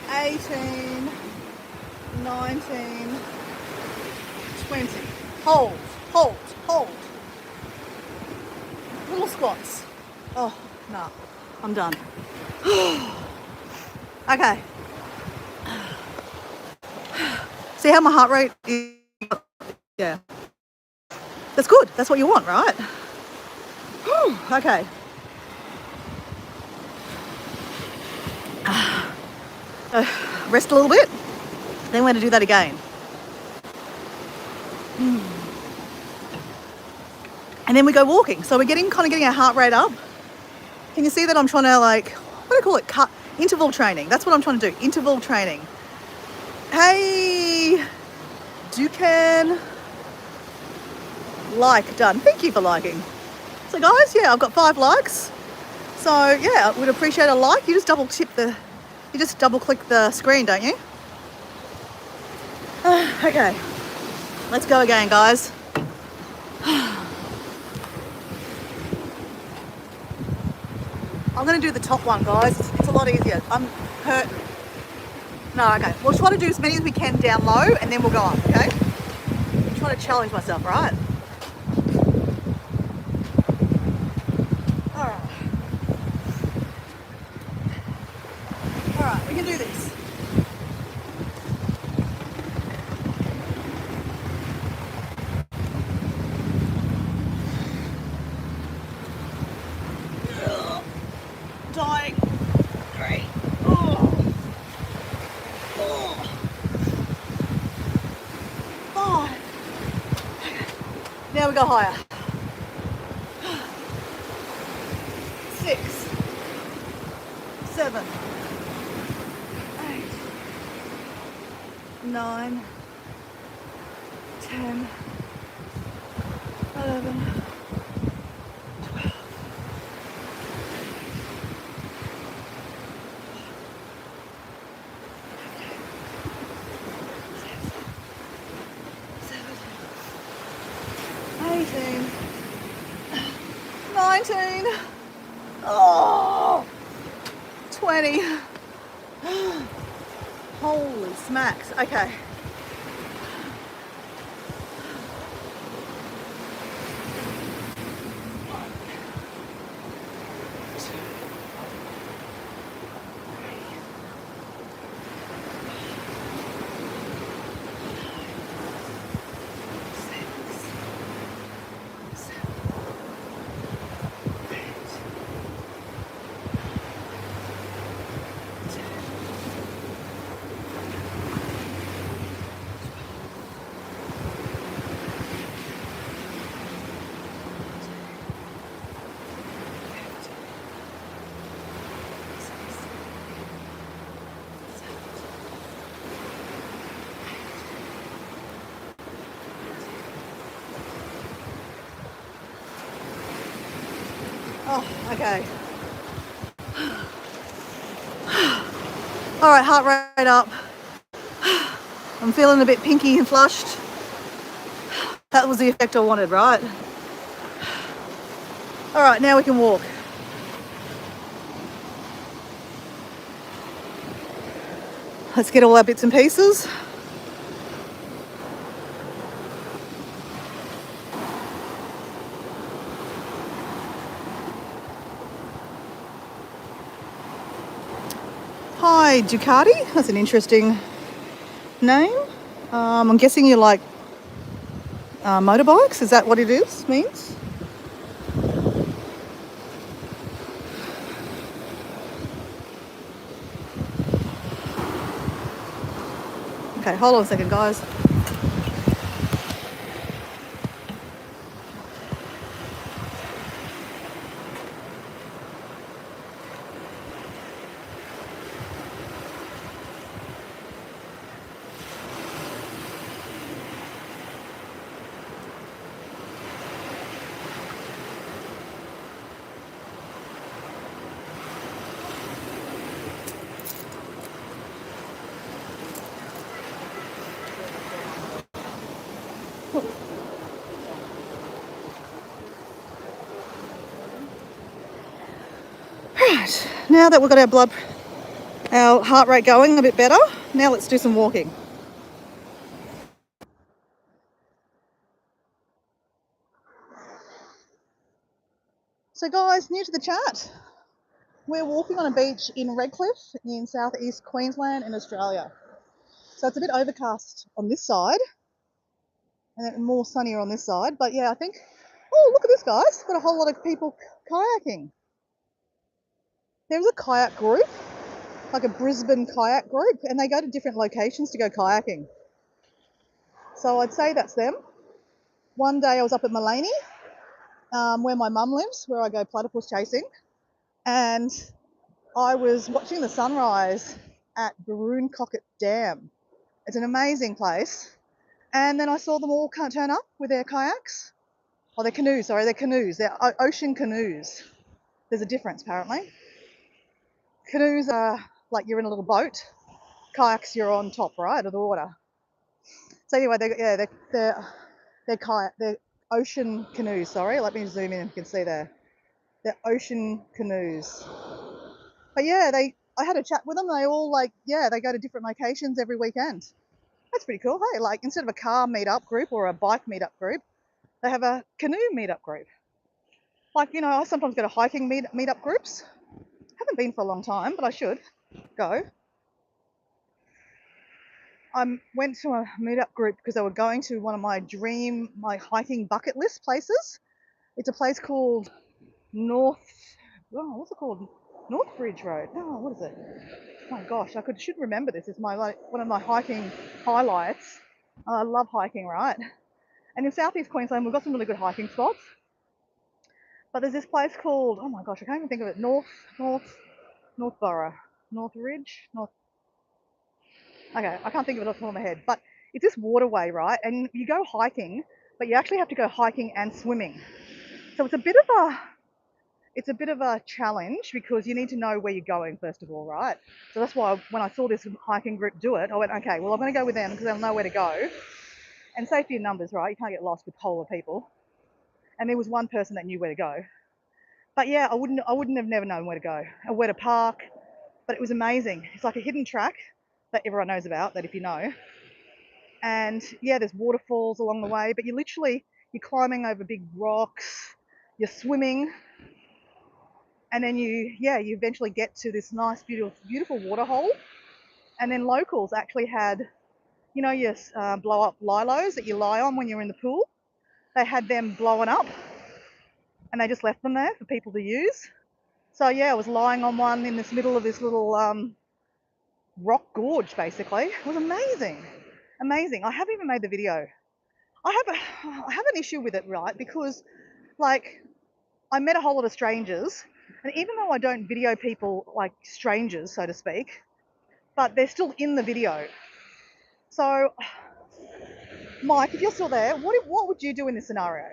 $18, $19, $20. Hold, hold, hold. Little squats. Oh, no, I'm done. Okay. See how my heart rate is? Yeah. That's good. That's what you want, right? Okay. Rest a little bit. Then we're going to do that again. And then we go walking. So we're kind of getting our heart rate up. Can you see that I'm trying to what do I call it? Interval training. That's what I'm trying to do. Interval training. Hey, Ducan. Done. Thank you for liking. So guys, I've got 5 likes. So I would appreciate a like. You just double click the screen, don't you? Okay. Let's go again, guys. I'm going to do the top one, guys. It's a lot easier. I'm hurting. No, okay. We'll try to do as many as we can down low, and then we'll go up, okay? I'm trying to challenge myself, right? All right. All right, we can do this. Dying. 3. Oh. 4. 5. Now we go higher. 6. 7. 8. 9. 10. 11. 12. 18, 19, 20. Holy smacks. Okay. Oh, okay. All right, heart rate up. I'm feeling a bit pinky and flushed. That was the effect I wanted, right? All right, now we can walk. Let's get all our bits and pieces. Hi, Ducati. That's an interesting name. I'm guessing you like motorbikes. Is that what it is? Means? Okay, hold on a second, guys. Right, now that we've got our heart rate going a bit better, now let's do some walking. So guys, new to the chat, we're walking on a beach in Redcliffe in southeast Queensland in Australia. So it's a bit overcast on this side and then more sunnier on this side. But yeah, I think, oh, look at this, guys. Got a whole lot of people kayaking. There's a kayak group, like a Brisbane kayak group, and they go to different locations to go kayaking. So I'd say that's them. One day I was up at Mullaney, where my mum lives, where I go platypus chasing, and I was watching the sunrise at Baroon Cocket Dam. It's an amazing place. And then I saw them all turn up with their kayaks. Oh, they're canoes, sorry, they're canoes. They're ocean canoes. There's a difference, apparently. Canoes are like you're in a little boat. Kayaks, you're on top, right, of the water. So anyway, they're ocean canoes, sorry. Let me zoom in, you can see there. They're ocean canoes. But yeah, I had a chat with them. They all they go to different locations every weekend. That's pretty cool. Hey, like instead of a car meetup group or a bike meetup group, they have a canoe meetup group. Like, I sometimes go to hiking meetup groups. Haven't been for a long time, but I should go. I went to a meetup group because they were going to one of my hiking bucket list places. It's a place called what's it called? Northbridge Road. No, what is it? Oh my gosh, should remember this. It's one of my hiking highlights. I love hiking, right? And in southeast Queensland, we've got some really good hiking spots. But there's this place called, oh my gosh, I can't even think of it. Northborough, Northridge, Okay, I can't think of it off the top of my head. But it's this waterway, right? And you go hiking, but you actually have to go hiking and swimming. So it's a bit of a challenge because you need to know where you're going first of all, right? So that's why when I saw this hiking group do it, I went, okay, well I'm going to go with them because they'll know where to go. And safety in numbers, right? You can't get lost with a whole of people. And there was one person that knew where to go. But yeah, I wouldn't have never known where to go or where to park. But it was amazing. It's like a hidden track that everyone knows about, that if you know. And yeah, there's waterfalls along the way, but you're climbing over big rocks, you're swimming, and then you eventually get to this nice, beautiful waterhole. And then locals actually had, your blow up lilos that you lie on when you're in the pool. They had them blowing up, and they just left them there for people to use. So yeah, I was lying on one in this middle of this little rock gorge, basically. It was amazing. Amazing. I haven't even made the video. I have an issue with it, right? Because I met a whole lot of strangers, and even though I don't video people like strangers, so to speak, but they're still in the video. So, Mike, if you're still there, what would you do in this scenario?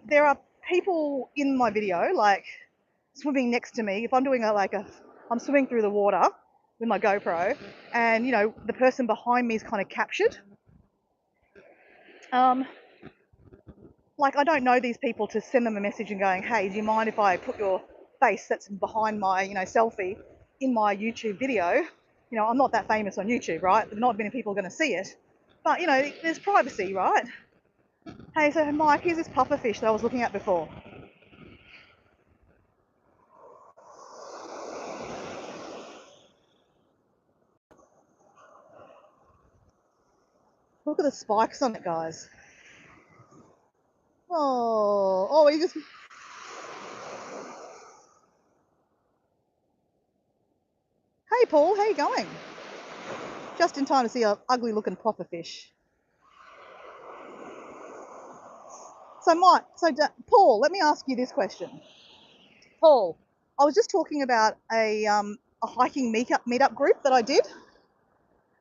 There are people in my video, swimming next to me. If I'm doing I'm swimming through the water with my GoPro, and the person behind me is kind of captured. I don't know these people to send them a message and going, hey, do you mind if I put your face that's behind my, selfie in my YouTube video? I'm not that famous on YouTube, right? Not many people are going to see it. But, there's privacy, right? Hey, so Mike, here's this pufferfish that I was looking at before. Look at the spikes on it, guys. Oh, he just... Hey, Paul, how you going? Just in time to see an ugly-looking puffer fish. So, Paul, let me ask you this question. Paul, I was just talking about a hiking meetup group that I did,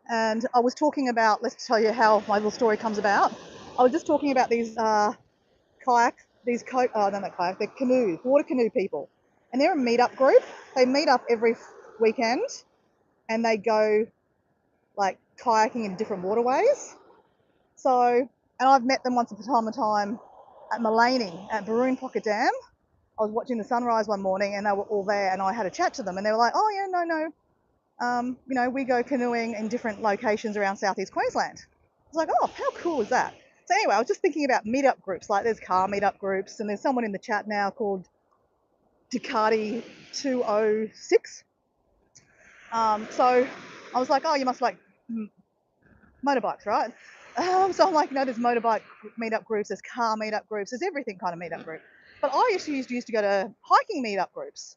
and I was talking about, let's tell you how my little story comes about. I was just talking about these they're canoes, water canoe people, and they're a meetup group. They meet up every weekend, and they go like kayaking in different waterways. So, and I've met them once upon a time at Mullaney at Baroon Pocket Dam. I was watching the sunrise one morning, and they were all there, and I had a chat to them, and they were like, "Oh yeah, no, we go canoeing in different locations around southeast Queensland." I was like, "Oh, how cool is that?" So anyway, I was just thinking about meetup groups. Like there's car meetup groups, and there's someone in the chat now called Ducati 206. So I was like, "Oh, you must like motorbikes, right?" So I'm like, there's motorbike meetup groups, there's car meetup groups, there's everything kind of meetup group. But I used to go to hiking meetup groups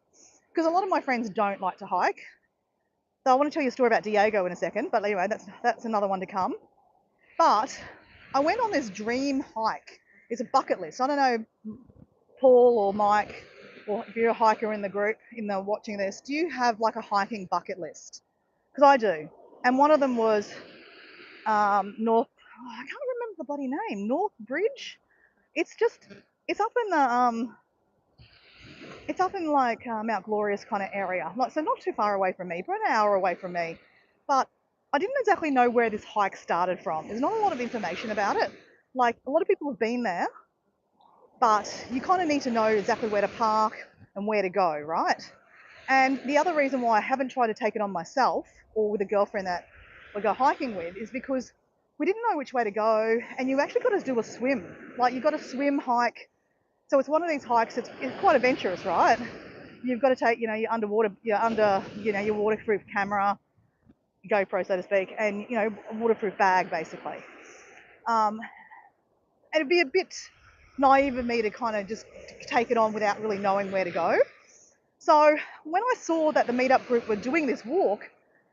because a lot of my friends don't like to hike. So I want to tell you a story about Diego in a second, but anyway, that's another one to come. But I went on this dream hike. It's a bucket list. I don't know, Paul or Mike, or if you're a hiker in the group, watching this, do you have like a hiking bucket list? Because I do. And one of them was North. I can't remember the bloody name. North Bridge. It's up in like Mount Glorious kind of area. Like, so not too far away from me, about an hour away from me. But I didn't exactly know where this hike started from. There's not a lot of information about it. Like a lot of people have been there, but you kind of need to know exactly where to park and where to go, right? And the other reason why I haven't tried to take it on myself or with a girlfriend that we go hiking with is because we didn't know which way to go, and you actually got to do a swim. Like, you've got to swim, hike. So it's one of these hikes that's it's quite adventurous, right? You've got to take, your your waterproof camera, GoPro, so to speak, and, a waterproof bag, basically. And it'd be a bit naive of me to kind of just take it on without really knowing where to go. So when I saw that the meetup group were doing this walk,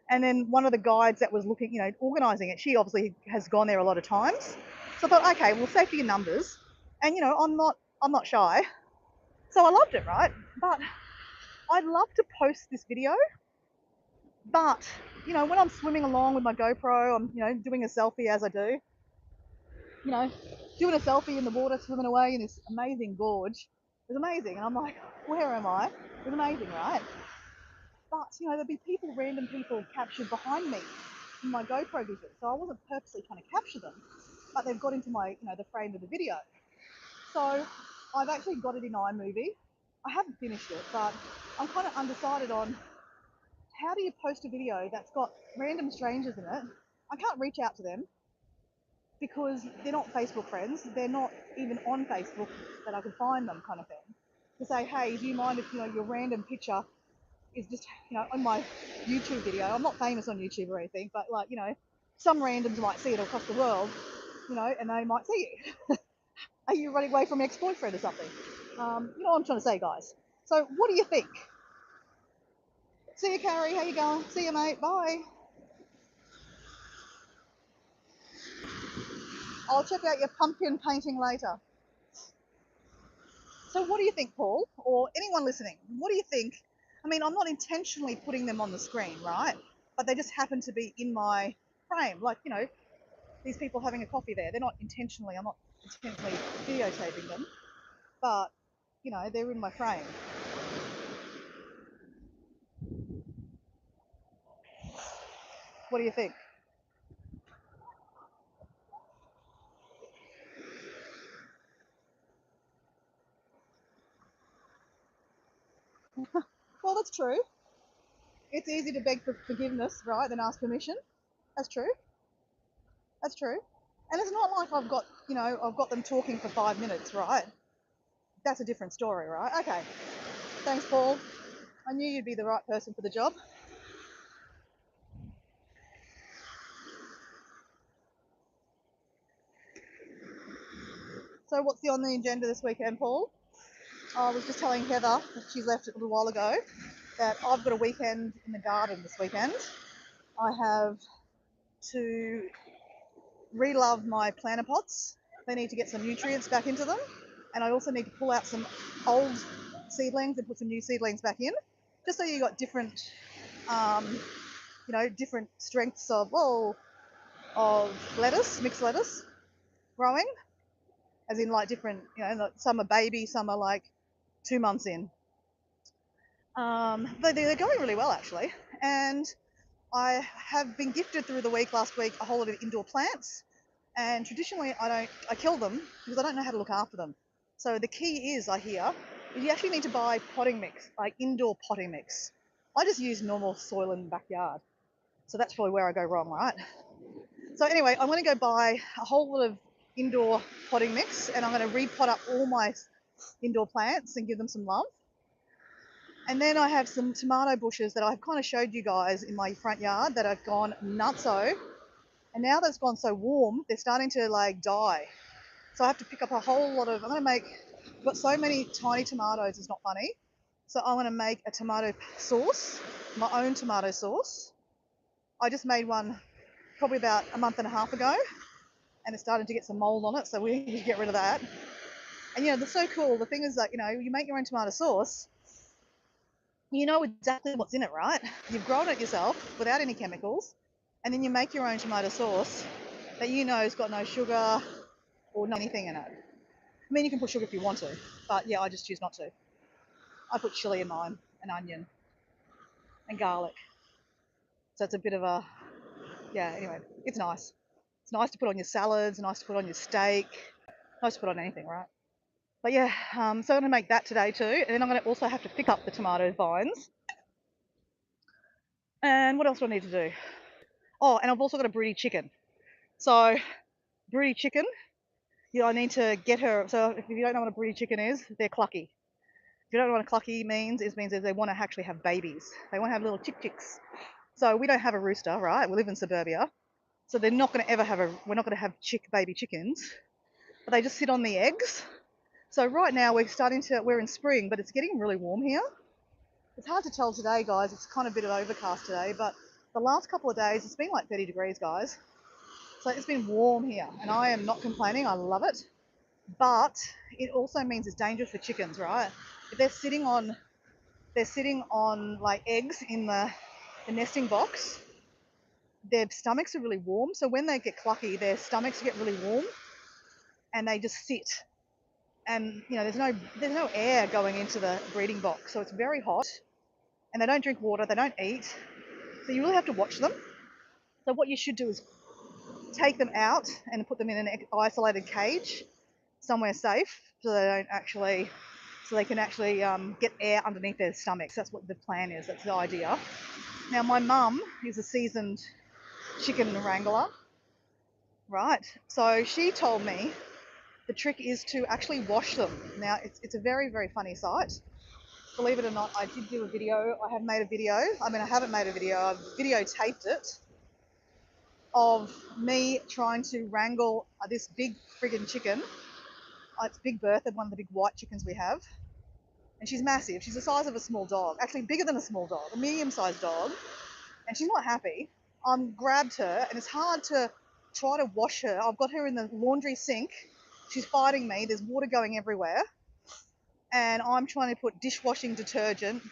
and then one of the guides that was looking, organising it, she obviously has gone there a lot of times. So I thought, okay, well, safety in numbers, and I'm not shy, so I loved it, right? But I'd love to post this video, but when I'm swimming along with my GoPro, I'm doing a selfie as I do, doing a selfie in the water, swimming away in this amazing gorge. It was amazing, and I'm like, where am I? It was amazing, right? But there'd be random people captured behind me in my GoPro vision. So I wasn't purposely trying to capture them, but they've got into my, the frame of the video. So I've actually got it in iMovie. I haven't finished it, but I'm kind of undecided on how do you post a video that's got random strangers in it. I can't reach out to them because they're not Facebook friends. They're not even on Facebook that I can find them, kind of thing. To say, hey, do you mind if your random picture is just on my YouTube video. I'm not famous on YouTube or anything, but like some randoms might see it across the world, and they might see you. Are you running away from an ex-boyfriend or something? You know what I'm trying to say, guys. So what do you think? See you, Carrie. How you going? See you, mate. Bye. I'll check out your pumpkin painting later. So what do you think, Paul, or anyone listening? What do you think? I mean, I'm not intentionally putting them on the screen, right? But they just happen to be in my frame. Like, these people having a coffee there. I'm not intentionally videotaping them, but, they're in my frame. What do you think? Well, that's true. It's easy to beg for forgiveness, right, than ask permission. That's true. That's true. And it's not like I've got them talking for 5 minutes, right? That's a different story, right? Okay. Thanks, Paul. I knew you'd be the right person for the job. So what's on the agenda this weekend, Paul? I was just telling Heather, she's left a little while ago, that I've got a weekend in the garden this weekend. I have to re-love my planter pots. They need to get some nutrients back into them. And I also need to pull out some old seedlings and put some new seedlings back in, just so you got different, different strengths of lettuce, mixed lettuce growing, as in like different, some are baby, some are like 2 months in. But they're going really well actually. And I have been gifted through the week last week a whole lot of indoor plants, and traditionally I kill them because I don't know how to look after them. So the key is, I hear, you actually need to buy potting mix, like indoor potting mix. I just use normal soil in the backyard. So that's probably where I go wrong, right? So anyway, I'm going to go buy a whole lot of indoor potting mix, and I'm going to repot up all my indoor plants and give them some love. And then I have some tomato bushes that I've kind of showed you guys in my front yard that have gone nutso. And now that it's gone so warm, they're starting to like die. So I have to pick up a whole lot of, I've got so many tiny tomatoes, it's not funny. So I'm going to make a tomato sauce, my own tomato sauce. I just made one probably about a month and a half ago, and it's starting to get some mold on it, so we need to get rid of that. And they're so cool. The thing is that, you make your own tomato sauce, you know exactly what's in it, right? You've grown it yourself without any chemicals, and then you make your own tomato sauce that has got no sugar or no anything in it. I mean, you can put sugar if you want to, but yeah, I just choose not to. I put chili in mine, and onion, and garlic. So it's a bit of a, anyway, it's nice. It's nice to put on your salads, nice to put on your steak, nice to put on anything, right? But yeah, so I'm going to make that today too, and then I'm going to also have to pick up the tomato vines. And what else do I need to do? Oh, and I've also got a broody chicken. So, broody chicken, I need to get her. So, if you don't know what a broody chicken is, they're clucky. If you don't know what a clucky means, it means that they want to actually have babies. They want to have little chicks. So, we don't have a rooster, right? We live in suburbia. So, we're not going to have baby chickens, but they just sit on the eggs. So, right now we're in spring, but it's getting really warm here. It's hard to tell today, guys. It's kind of a bit of overcast today, but the last couple of days, it's been like 30 degrees, guys. So it's been warm here, and I am not complaining. I love it. But it also means it's dangerous for chickens, right? If they're sitting on like eggs in the nesting box, their stomachs are really warm. So when they get clucky, their stomachs get really warm, and they just sit. And there's no air going into the breeding box, so it's very hot. And they don't drink water, they don't eat. So you really have to watch them. So what you should do is take them out and put them in an isolated cage somewhere safe, so they can actually get air underneath their stomachs. That's what the plan is. That's the idea. Now, my mum is a seasoned chicken wrangler, right? So she told me the trick is to actually wash them. Now, it's a very, very funny sight. Believe it or not, I did do a video. I have made a video. I mean, I haven't made a video. I've videotaped it of me trying to wrangle this big friggin' chicken. It's Big Bertha, one of the big white chickens we have. And she's massive. She's the size of a small dog. Actually, bigger than a small dog, a medium-sized dog. And she's not happy. Grabbed her, and it's hard to try to wash her. I've got her in the laundry sink. She's fighting me. There's water going everywhere. And I'm trying to put dishwashing detergent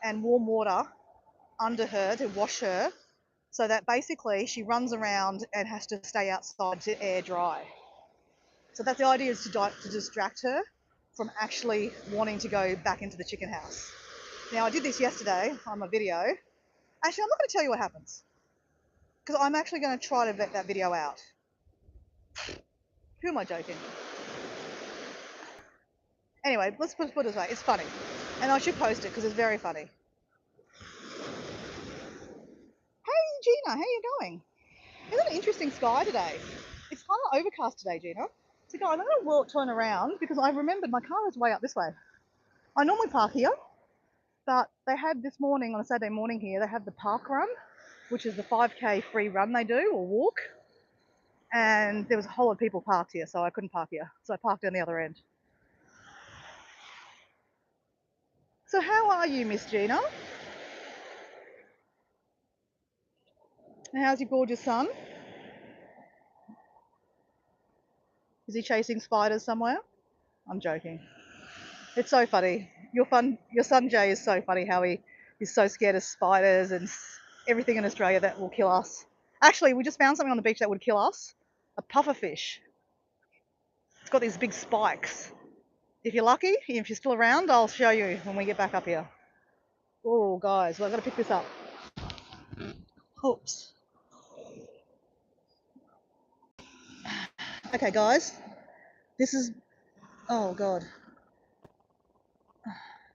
and warm water under her to wash her, so that basically she runs around and has to stay outside to air dry. So that's the idea, is to distract her from actually wanting to go back into the chicken house. Now, I did this yesterday on my video. Actually, I'm not going to tell you what happens, because I'm actually going to try to vet that video out. Who am I joking? Anyway, let's put it this way. It's funny. And I should post it because it's very funny. Hey, Gina, how you going? Isn't it an interesting sky today? It's kind of overcast today, Gina. So guys, I'm going to turn around because I remembered my car is way up this way. I normally park here, but they had this morning, on a Saturday morning here, they have the park run, which is the 5K free run they do, or walk. and there was a whole lot of people parked here, so I couldn't park here. So I parked on the other end. So how are you, Miss Gina? And how's your gorgeous son? Is he chasing spiders somewhere? I'm joking. It's so funny. Your son Jay is so funny how he is so scared of spiders and everything in Australia that will kill us. Actually, we just found something on the beach that would kill us. A pufferfish. It's got these big spikes. If you're lucky, if you're still around, I'll show you when we get back up here. Oh, guys, well, I've got to pick this up. Oops. Okay, guys, this is, oh God.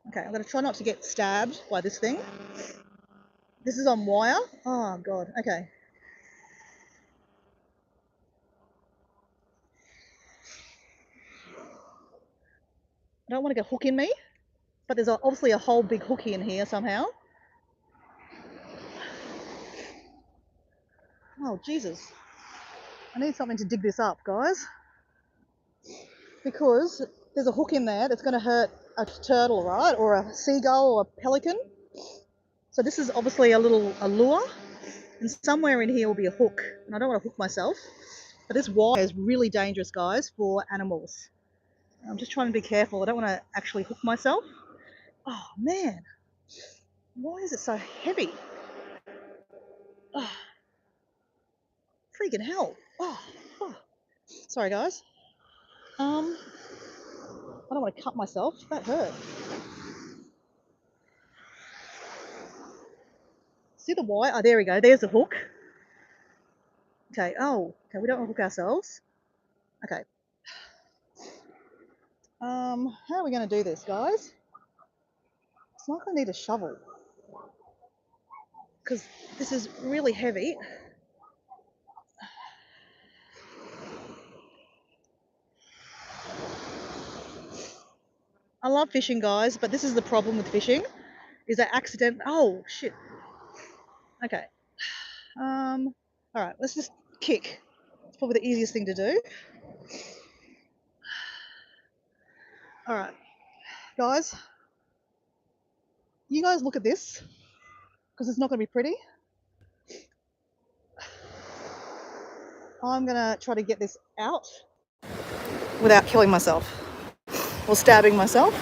Okay, I'm going to try not to get stabbed by this thing. This is on wire. Oh God, okay. I don't want to get a hook in me, but there's obviously a whole big hooky in here somehow. Oh, Jesus. I need something to dig this up, guys. Because there's a hook in there that's going to hurt a turtle, right? Or a seagull or a pelican. So this is obviously a little lure. And somewhere in here will be a hook. And I don't want to hook myself. But this wire is really dangerous, guys, for animals. I'm just trying to be careful. I don't want to actually hook myself. Oh, man. Why is it so heavy? Oh, freaking hell. Oh. Sorry, guys. I don't want to cut myself. That hurt. See the wire? Oh, there we go. There's the hook. Okay. Oh, okay. We don't want to hook ourselves. Okay. How are we going to do this, guys? It's not going to need a shovel because this is really heavy. I love fishing, guys, but this is the problem with fishing, is that oh, shit. Okay. All right, let's just kick. It's probably the easiest thing to do. All right, guys. You guys look at this, because it's not going to be pretty. I'm going to try to get this out without killing myself or stabbing myself.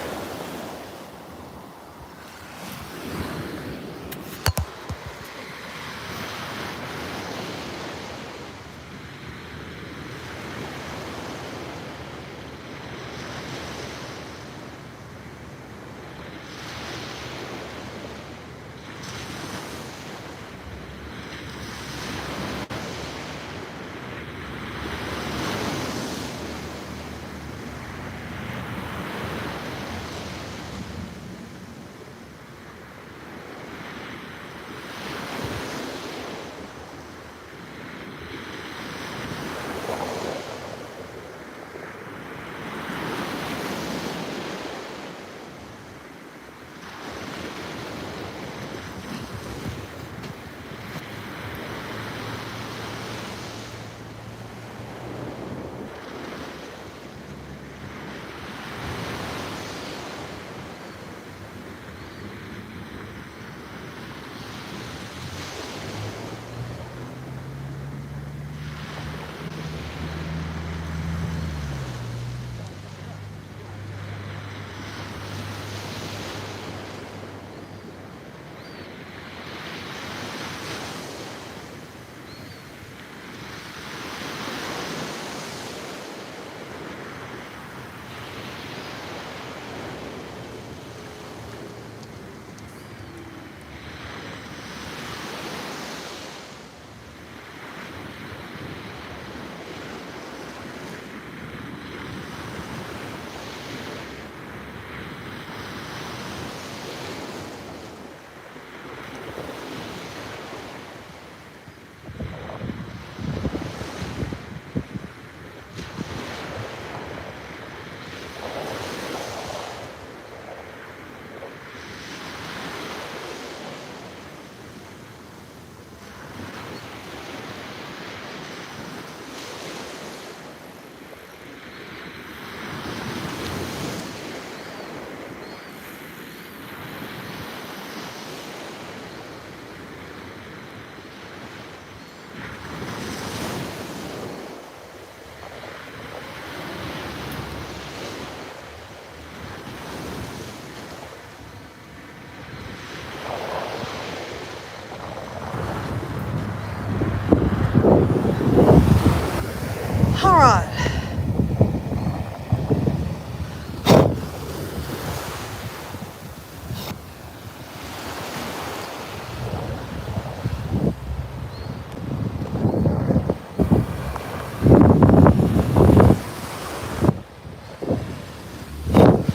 right.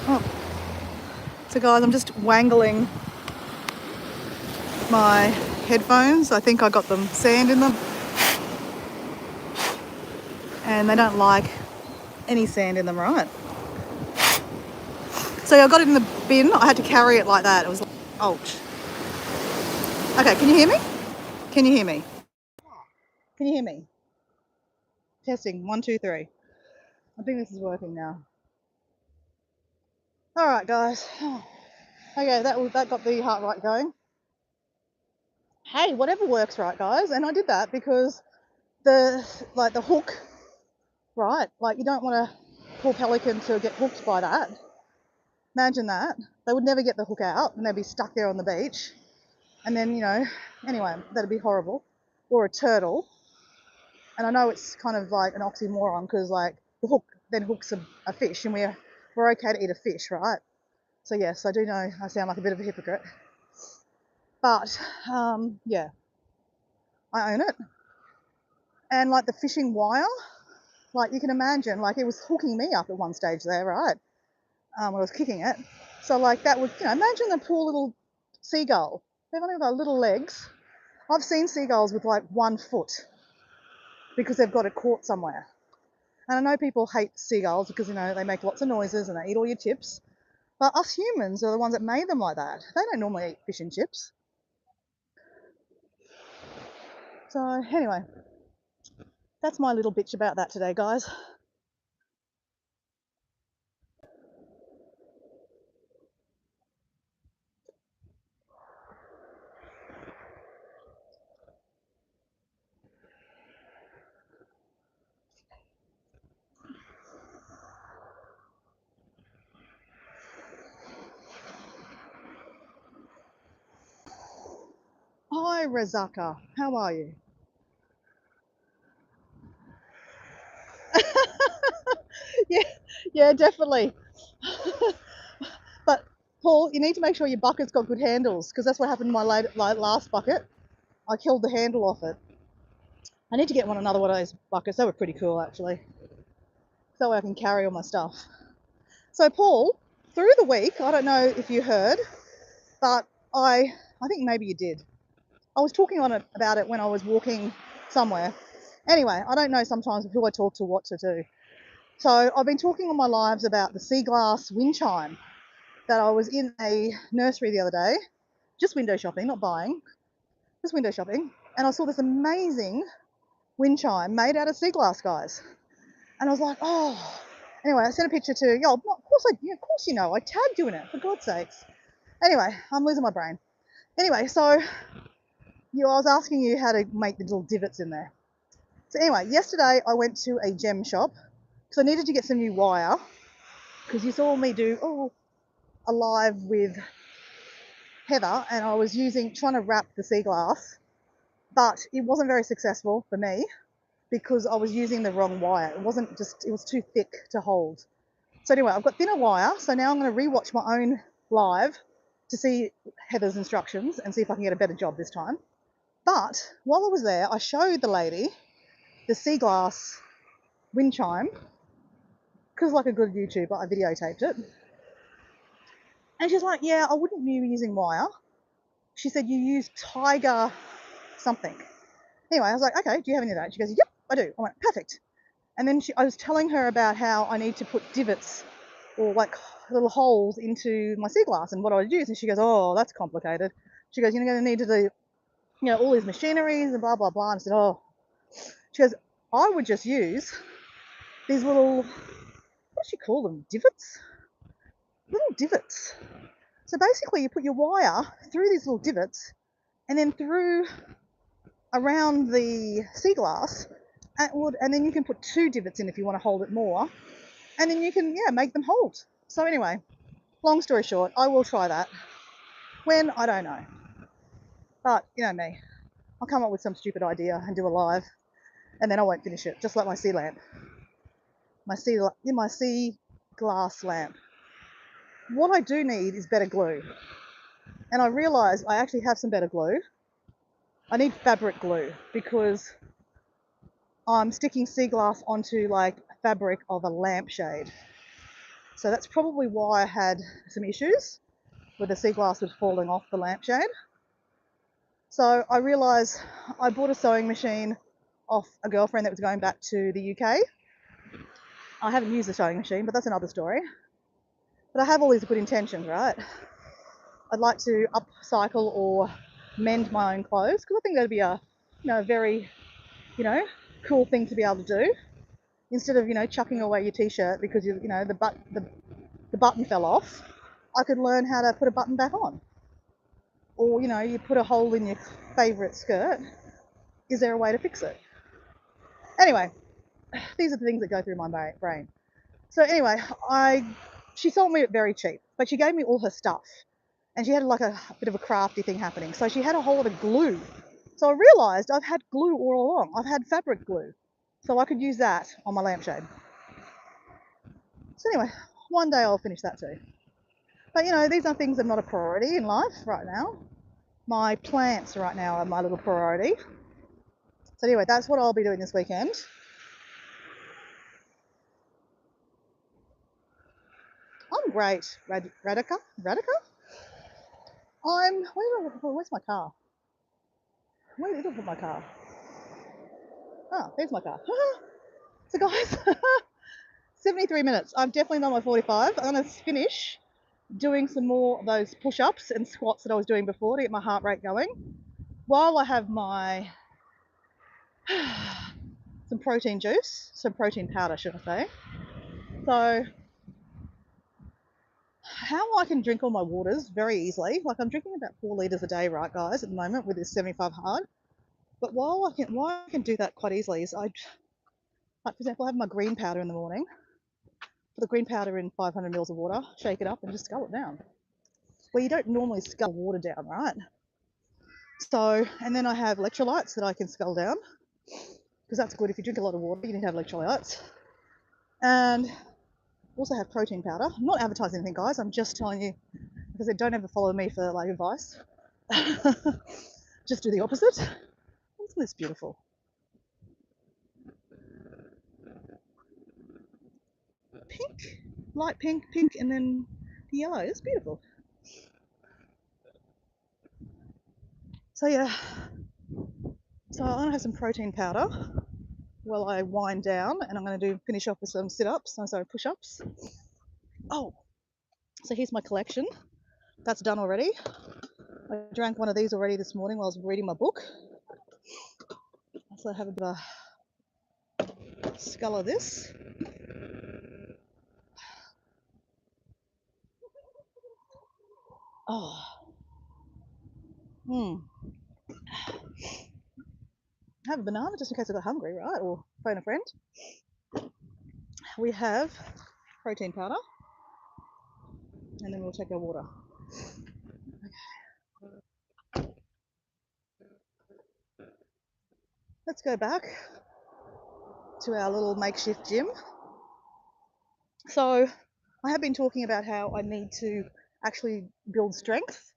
Oh. So guys, I'm just wangling my headphones. I think I got them sand in them, and they don't like any sand in them, right? So I got it in the bin. I had to carry it like that. It was like, ouch. Okay, can you hear me? Can you hear me? Can you hear me? Testing, 1, 2, 3. I think this is working now. All right, guys. Okay, that got the heart rate going. Hey, whatever works, right, guys? And I did that because the hook, right? Like you don't want to pull pelican to get hooked by that. Imagine that. They would never get the hook out and they'd be stuck there on the beach. And then, anyway, that'd be horrible. Or a turtle. And I know it's kind of like an oxymoron because like the hook then hooks a fish and we're okay to eat a fish, right? So yes, I do know I sound like a bit of a hypocrite. But yeah, I own it. And like the fishing wire, like you can imagine, like it was hooking me up at one stage there, right? When I was kicking it. So like that would, imagine the poor little seagull. They've only got little legs. I've seen seagulls with like 1 foot because they've got it caught somewhere. And I know people hate seagulls because, they make lots of noises and they eat all your chips. But us humans are the ones that made them like that. They don't normally eat fish and chips. So anyway, that's my little bitch about that today, guys. Hi, Razaka. How are you? Yeah, definitely. But Paul, you need to make sure your bucket's got good handles because that's what happened to my last bucket. I killed the handle off it. I need to get another one of those buckets. They were pretty cool, actually. So I can carry all my stuff. So Paul, through the week, I don't know if you heard, but I think maybe you did. I was talking about it when I was walking somewhere. Anyway, I don't know sometimes who I talk to what to do. So I've been talking on my lives about the sea glass wind chime that I was in a nursery the other day, just window shopping, not buying, just window shopping, and I saw this amazing wind chime made out of sea glass, guys. And I was like, oh. Anyway, I sent a picture to you. Of course, of course I tagged you in it, for God's sakes. Anyway, I'm losing my brain. Anyway, so I was asking you how to make the little divots in there. So anyway, yesterday I went to a gem shop because I needed to get some new wire because you saw me do a live with Heather and I was trying to wrap the sea glass, but it wasn't very successful for me because I was using the wrong wire. It was too thick to hold. So anyway, I've got thinner wire, so now I'm going to rewatch my own live to see Heather's instructions and see if I can get a better job this time. But while I was there, I showed the lady the sea glass wind chime because like a good YouTuber, I videotaped it. And she's like, yeah, I wouldn't be using wire. She said, you use Tiger something. Anyway, I was like, okay, do you have any of that? She goes, yep, I do. I went, perfect. And then I was telling her about how I need to put divots or like little holes into my sea glass and what I would use. And she goes, oh, that's complicated. She goes, you're going to need to do, all these machineries and blah, blah, blah. And I said, oh. She goes, I would just use these little, what does she call them? Divots? Little divots. So basically you put your wire through these little divots and then through around the sea glass and then you can put 2 divots in if you want to hold it more. And then you can, make them hold. So anyway, long story short, I will try that. When, I don't know. But, you know me. I'll come up with some stupid idea and do a live. And then I won't finish it, just like my sea lamp. my sea glass lamp. What I do need is better glue. And I realised I actually have some better glue. I need fabric glue because I'm sticking sea glass onto like fabric of a lampshade. So that's probably why I had some issues where the sea glass was falling off the lampshade. So I realised I bought a sewing machine off a girlfriend that was going back to the UK. I haven't used the sewing machine, but that's another story. But I have all these good intentions, right? I'd like to upcycle or mend my own clothes because I think that'd be a, very, cool thing to be able to do. Instead of, chucking away your t-shirt because the button fell off, I could learn how to put a button back on. Or, you put a hole in your favourite skirt. Is there a way to fix it? Anyway, these are the things that go through my brain. So anyway, she sold me it very cheap, but she gave me all her stuff. And she had like a bit of a crafty thing happening. So she had a whole lot of glue. So I realised I've had glue all along. I've had fabric glue. So I could use that on my lampshade. So anyway, one day I'll finish that too. But these are things that are not a priority in life right now. My plants right now are my little priority. So anyway, that's what I'll be doing this weekend. I'm great, Radhika. Where's my car? Where did I put my car? Oh, there's my car. So guys, 73 minutes. I'm definitely not my 45. I'm going to finish doing some more of those push-ups and squats that I was doing before to get my heart rate going, while I have my some protein powder, should I say. So how I can drink all my waters very easily, like I'm drinking about 4 litres a day, right guys, at the moment with this 75 hard. But why I can do that quite easily is like for example, I have my green powder in the morning. Put the green powder in 500 mils of water, shake it up and just scull it down. Well, you don't normally scull water down, right? So, and then I have electrolytes that I can scull down because that's good. If you drink a lot of water, you need to have electrolytes. And also have protein powder. I'm not advertising anything, guys. I'm just telling you, because they don't ever follow me for like advice. Just do the opposite. Isn't this beautiful? Pink, light pink, and then the yellow. It's beautiful. So yeah, so I'm gonna have some protein powder while I wind down, and I'm gonna finish off with some sit-ups. Sorry, push-ups. Oh, so here's my collection. That's done already. I drank one of these already this morning while I was reading my book. So I have a bit of a scull of this. Oh. Have a banana just in case I got hungry, right? Or phone a friend. We have protein powder, and then we'll take our water. Okay. Let's go back to our little makeshift gym. So I have been talking about how I need to actually build strength.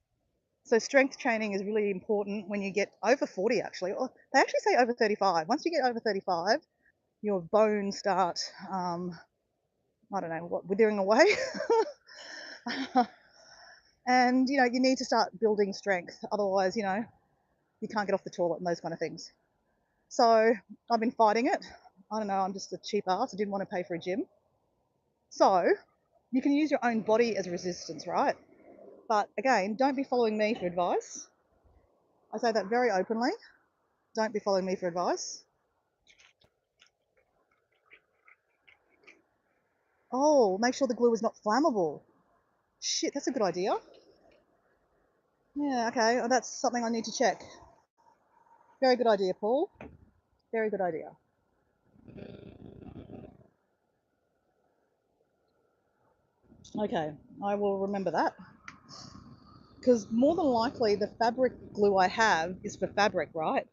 So strength training is really important when you get over 40 actually. Or they actually say over 35. Once you get over 35, your bones start, I don't know, withering away. And, you need to start building strength. Otherwise, you can't get off the toilet and those kind of things. So I've been fighting it. I don't know, I'm just a cheap ass. I didn't want to pay for a gym. So you can use your own body as resistance, right? But again, don't be following me for advice. I say that very openly. Don't be following me for advice. Oh, make sure the glue is not flammable. Shit, that's a good idea. Yeah, okay, well, that's something I need to check. Very good idea, Paul. Very good idea. Okay, I will remember that. Because more than likely, the fabric glue I have is for fabric, right?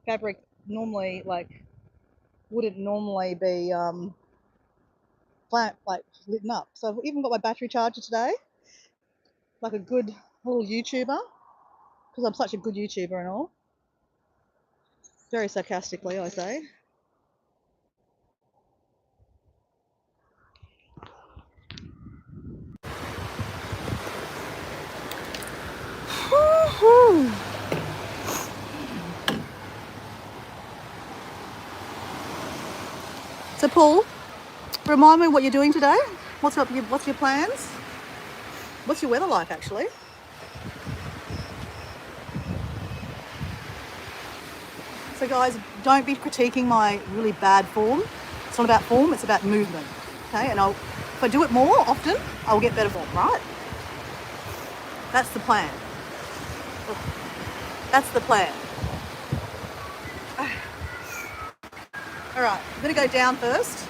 Fabric normally, wouldn't normally be like lit up. So I've even got my battery charger today, like a good little YouTuber, because I'm such a good YouTuber and all. Very sarcastically, I say. So Paul, remind me what you're doing today. What's up? What's your plans? What's your weather like, actually? So guys, don't be critiquing my really bad form. It's not about form, it's about movement. Okay, and if I do it more often, I'll get better form, right? That's the plan. That's the plan. All right, I'm gonna go down first.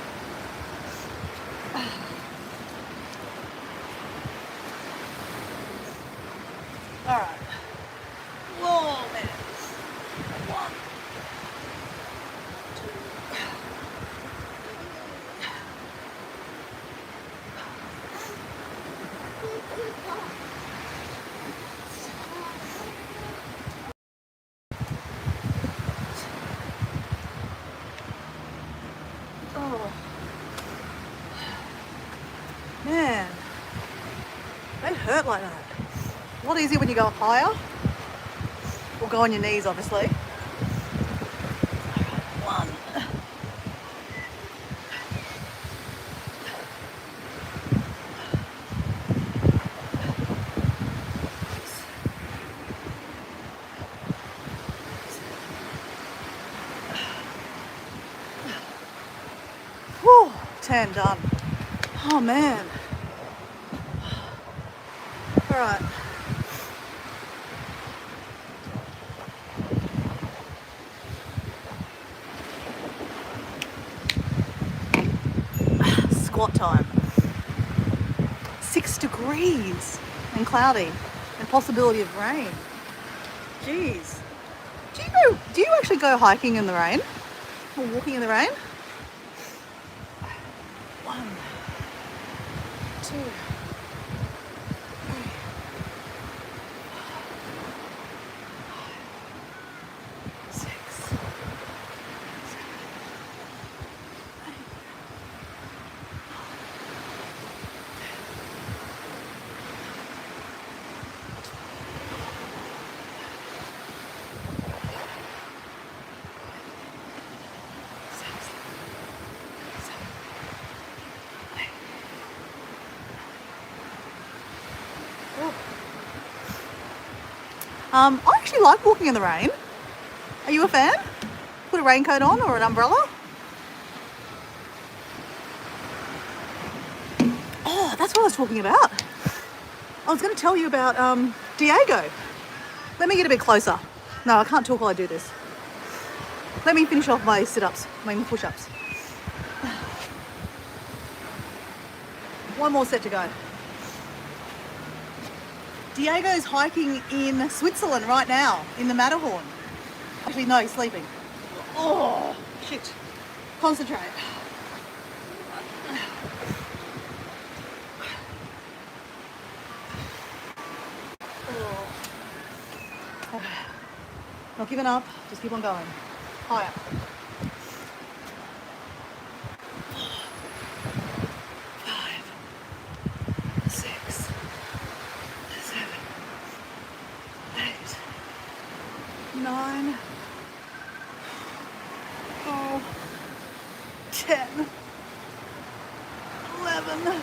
All right. Whoa, man. One, oh, man, they hurt like that. A lot easier when you go higher, or go on your knees, obviously. One. Whew, 10 done. Oh man. All right. Squat time. 6 degrees and cloudy and possibility of rain. Jeez. Do you actually go hiking in the rain? Or walking in the rain? 1, 2, 3, 6, 7, 8. I actually like walking in the rain. Are you a fan? Put a raincoat on or an umbrella? Oh, that's what I was talking about. I was going to tell you about Diego. Let me get a bit closer. No, I can't talk while I do this. Let me finish off my sit-ups, my push-ups. One more set to go. Diego's hiking in Switzerland right now, in the Matterhorn. Actually, no, he's sleeping. Oh, shit. Concentrate. Oh. Not giving up, just keep on going. Higher. 5, 6, 7, 8, 9, 10, 11,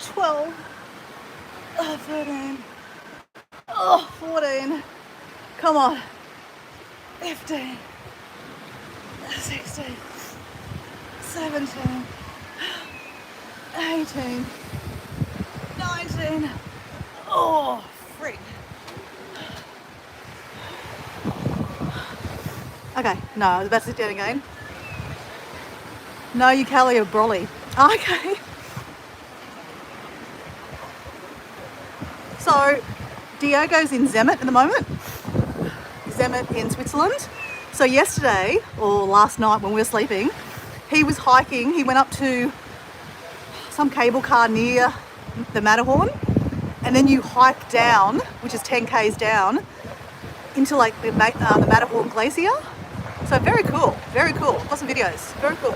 12, 13, 14, come on, 15, 16, 17, 18, 19, oh, freak. Okay, no, I was about to sit down again. No, you Callie or Brolly. Okay. So, Diego's in Zermatt at the moment. Zermatt in Switzerland. So yesterday, or last night when we were sleeping, he was hiking. He went up to some cable car near the Matterhorn, and then you hike down, which is 10 k's down, into like the Matterhorn Glacier. So very cool, very cool. Got some videos, very cool.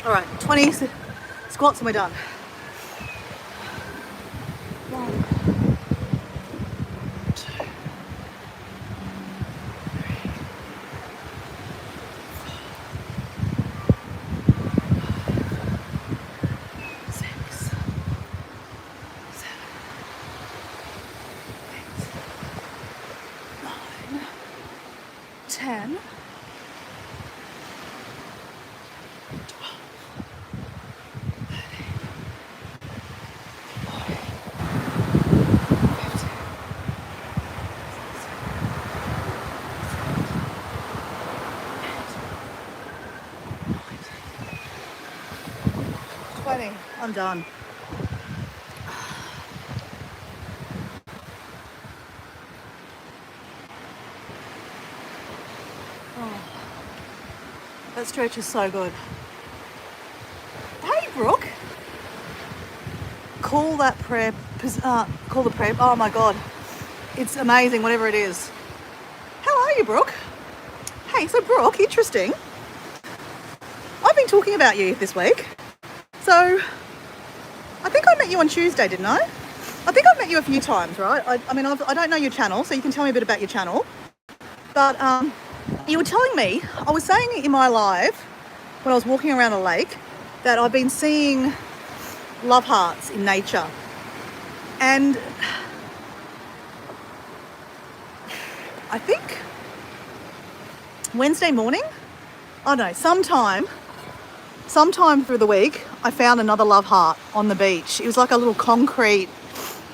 All right, 20 squats and we're done. 1, 2, 3, 4, 6, 7, 8, 9, 10, 12, 13, 14, 15, 20. I'm done. Oh, that stretch is so good. Hey, Brooke. Call that prayer. Call the prayer. Oh my God. It's amazing, whatever it is. How are you, Brooke? Hey, so Brooke, interesting. I've been talking about you this week. So, I think I met you on Tuesday, didn't I? I think I've met you a few times, right? I mean, I don't know your channel, so you can tell me a bit about your channel. But you were telling me, I was saying in my live, when I was walking around a lake, that I've been seeing love hearts in nature. And I think Wednesday morning, I don't know, sometime through the week, I found another love heart on the beach. It was like a little concrete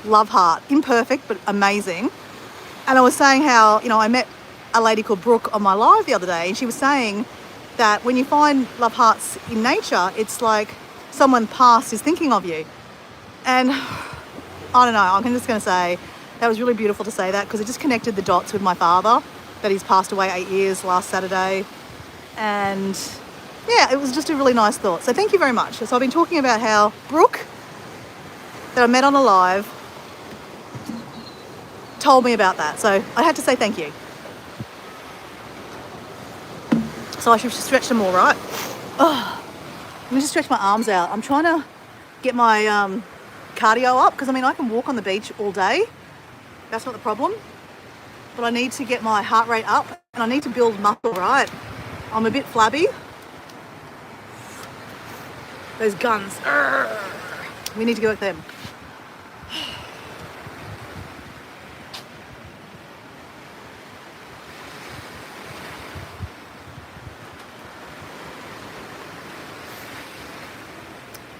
love heart, imperfect, but amazing. And I was saying how, you know, I met a lady called Brooke on my live the other day, and she was saying that when you find love hearts in nature, it's like someone past is thinking of you. And I don't know, I'm just going to say that was really beautiful to say that, because it just connected the dots with my father, that he's passed away 8 years last Saturday. And yeah, it was just a really nice thought. So thank you very much. So I've been talking about how Brooke, that I met on a live, told me about that. So I had to say thank you. So I should stretch them more, right? Oh, let me just stretch my arms out. I'm trying to get my cardio up, because I mean, I can walk on the beach all day. That's not the problem. But I need to get my heart rate up, and I need to build muscle, right? I'm a bit flabby. Those guns. We need to go at them.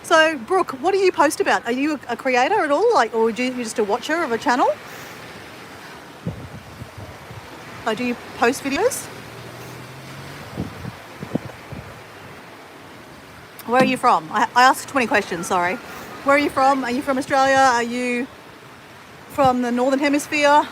So, Brooke, what do you post about? Are you a creator at all, like, or are you just a watcher of a channel? Like, do you post videos? Where are you from? I asked 20 questions, sorry. Where are you from? Are you from Australia? Are you from the Northern Hemisphere?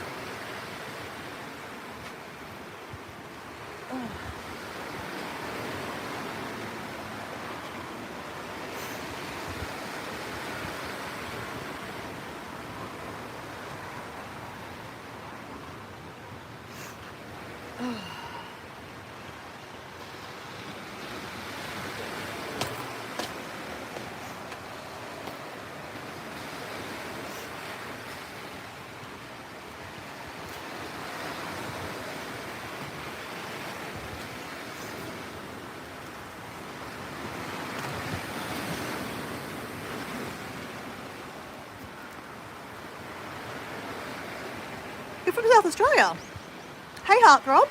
You're from South Australia. Hey, Heartthrob.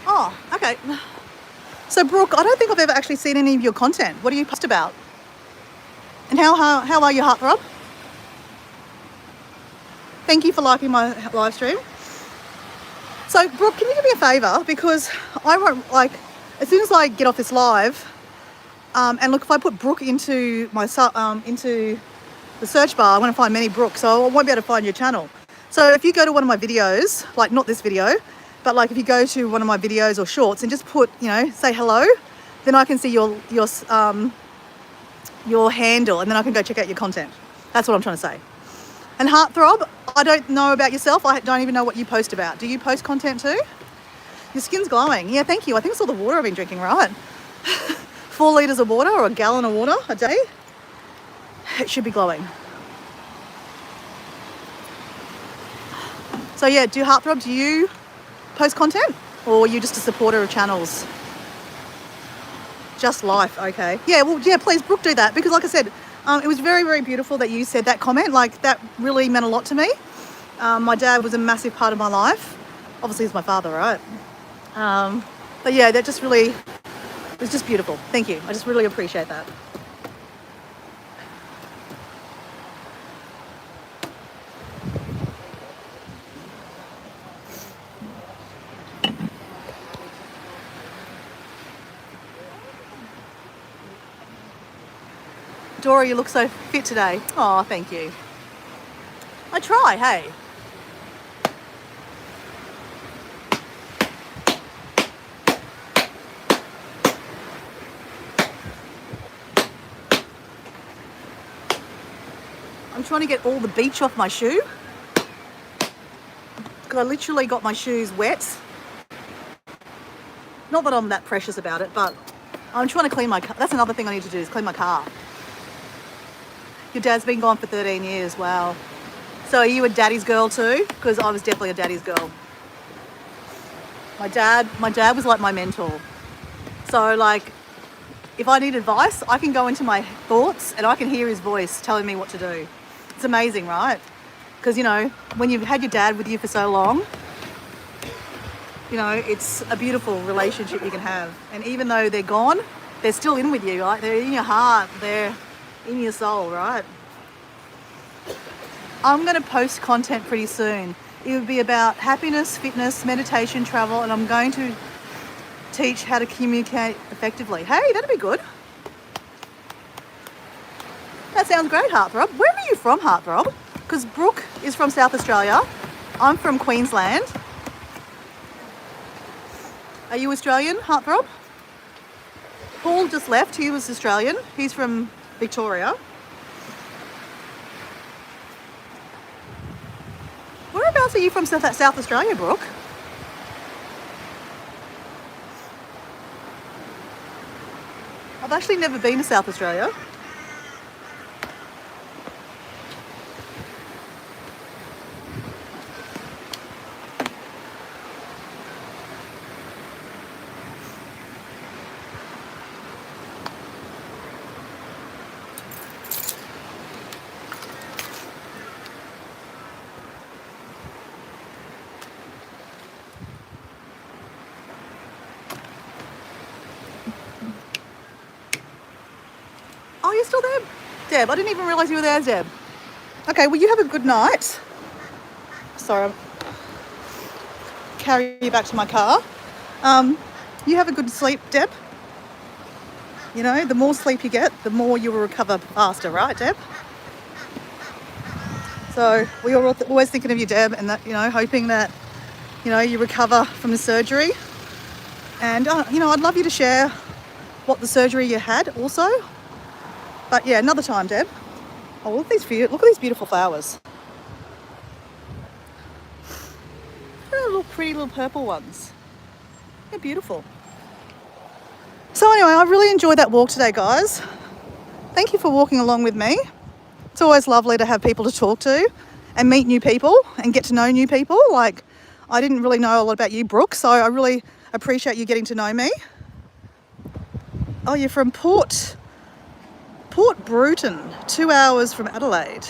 Oh, okay. So, Brooke, I don't think I've ever actually seen any of your content. What do you post about? And how are you, Heartthrob? Thank you for liking my live stream. So, Brooke, can you do me a favour? Because I won't, like, as soon as I get off this live, and look, if I put Brooke into my into the search bar, I'm going to find many Brooke, so I won't be able to find your channel. So if you go to one of my videos, like not this video, But like if you go to one of my videos or shorts and just put, say hello, then I can see your handle, and then I can go check out your content. That's what I'm trying to say. And Heartthrob, I don't know about yourself. I don't even know what you post about. Do you post content too? Your skin's glowing. Yeah, thank you. I think it's all the water I've been drinking, right? 4 litres of water or a gallon of water a day. It should be glowing. So yeah, Heartthrob, do you post content, or are you just a supporter of channels? Just life, okay. Yeah, well, yeah, please, Brooke, do that, because like I said, it was very, very beautiful that you said that comment. Like, that really meant a lot to me. My dad was a massive part of my life. Obviously, he's my father, right? But yeah, that just really, it was just beautiful. Thank you. I just really appreciate that. Dora, you look so fit today. Oh, thank you. I try, hey. I'm trying to get all the beach off my shoe, because I literally got my shoes wet. Not that I'm that precious about it, but I'm trying to clean my car. That's another thing I need to do, is clean my car. Your dad's been gone for 13 years, wow. So are you a daddy's girl too? Because I was definitely a daddy's girl. My dad was like my mentor. So like, if I need advice, I can go into my thoughts and I can hear his voice telling me what to do. It's amazing, right? Because, when you've had your dad with you for so long, it's a beautiful relationship you can have. And even though they're gone, they're still in with you, right? They're in your heart, they're in your soul, right? I'm going to post content pretty soon. It would be about happiness, fitness, meditation, travel, and I'm going to teach how to communicate effectively. Hey, that'd be good. That sounds great, Heartthrob. Where are you from, Heartthrob? Because Brooke is from South Australia. I'm from Queensland. Are you Australian, Heartthrob? Paul just left. He was Australian. He's from Victoria. Whereabouts are you from, South Australia, Brooke? I've actually never been to South Australia. Oh, you're still there? Deb, I didn't even realise you were there, Deb. Okay, well, you have a good night. Sorry, I'll carry you back to my car. You have a good sleep, Deb. The more sleep you get, the more you will recover faster, right, Deb? So we are always thinking of you, Deb, and that, hoping that, you recover from the surgery. And, I'd love you to share what the surgery you had also. But yeah, another time, Deb. Oh, look at these beautiful flowers. Look at the little pretty little purple ones. They're beautiful. So anyway, I really enjoyed that walk today, guys. Thank you for walking along with me. It's always lovely to have people to talk to and meet new people and get to know new people. Like, I didn't really know a lot about you, Brooke, so I really appreciate you getting to know me. Oh, you're from Port Bruton, 2 hours from Adelaide.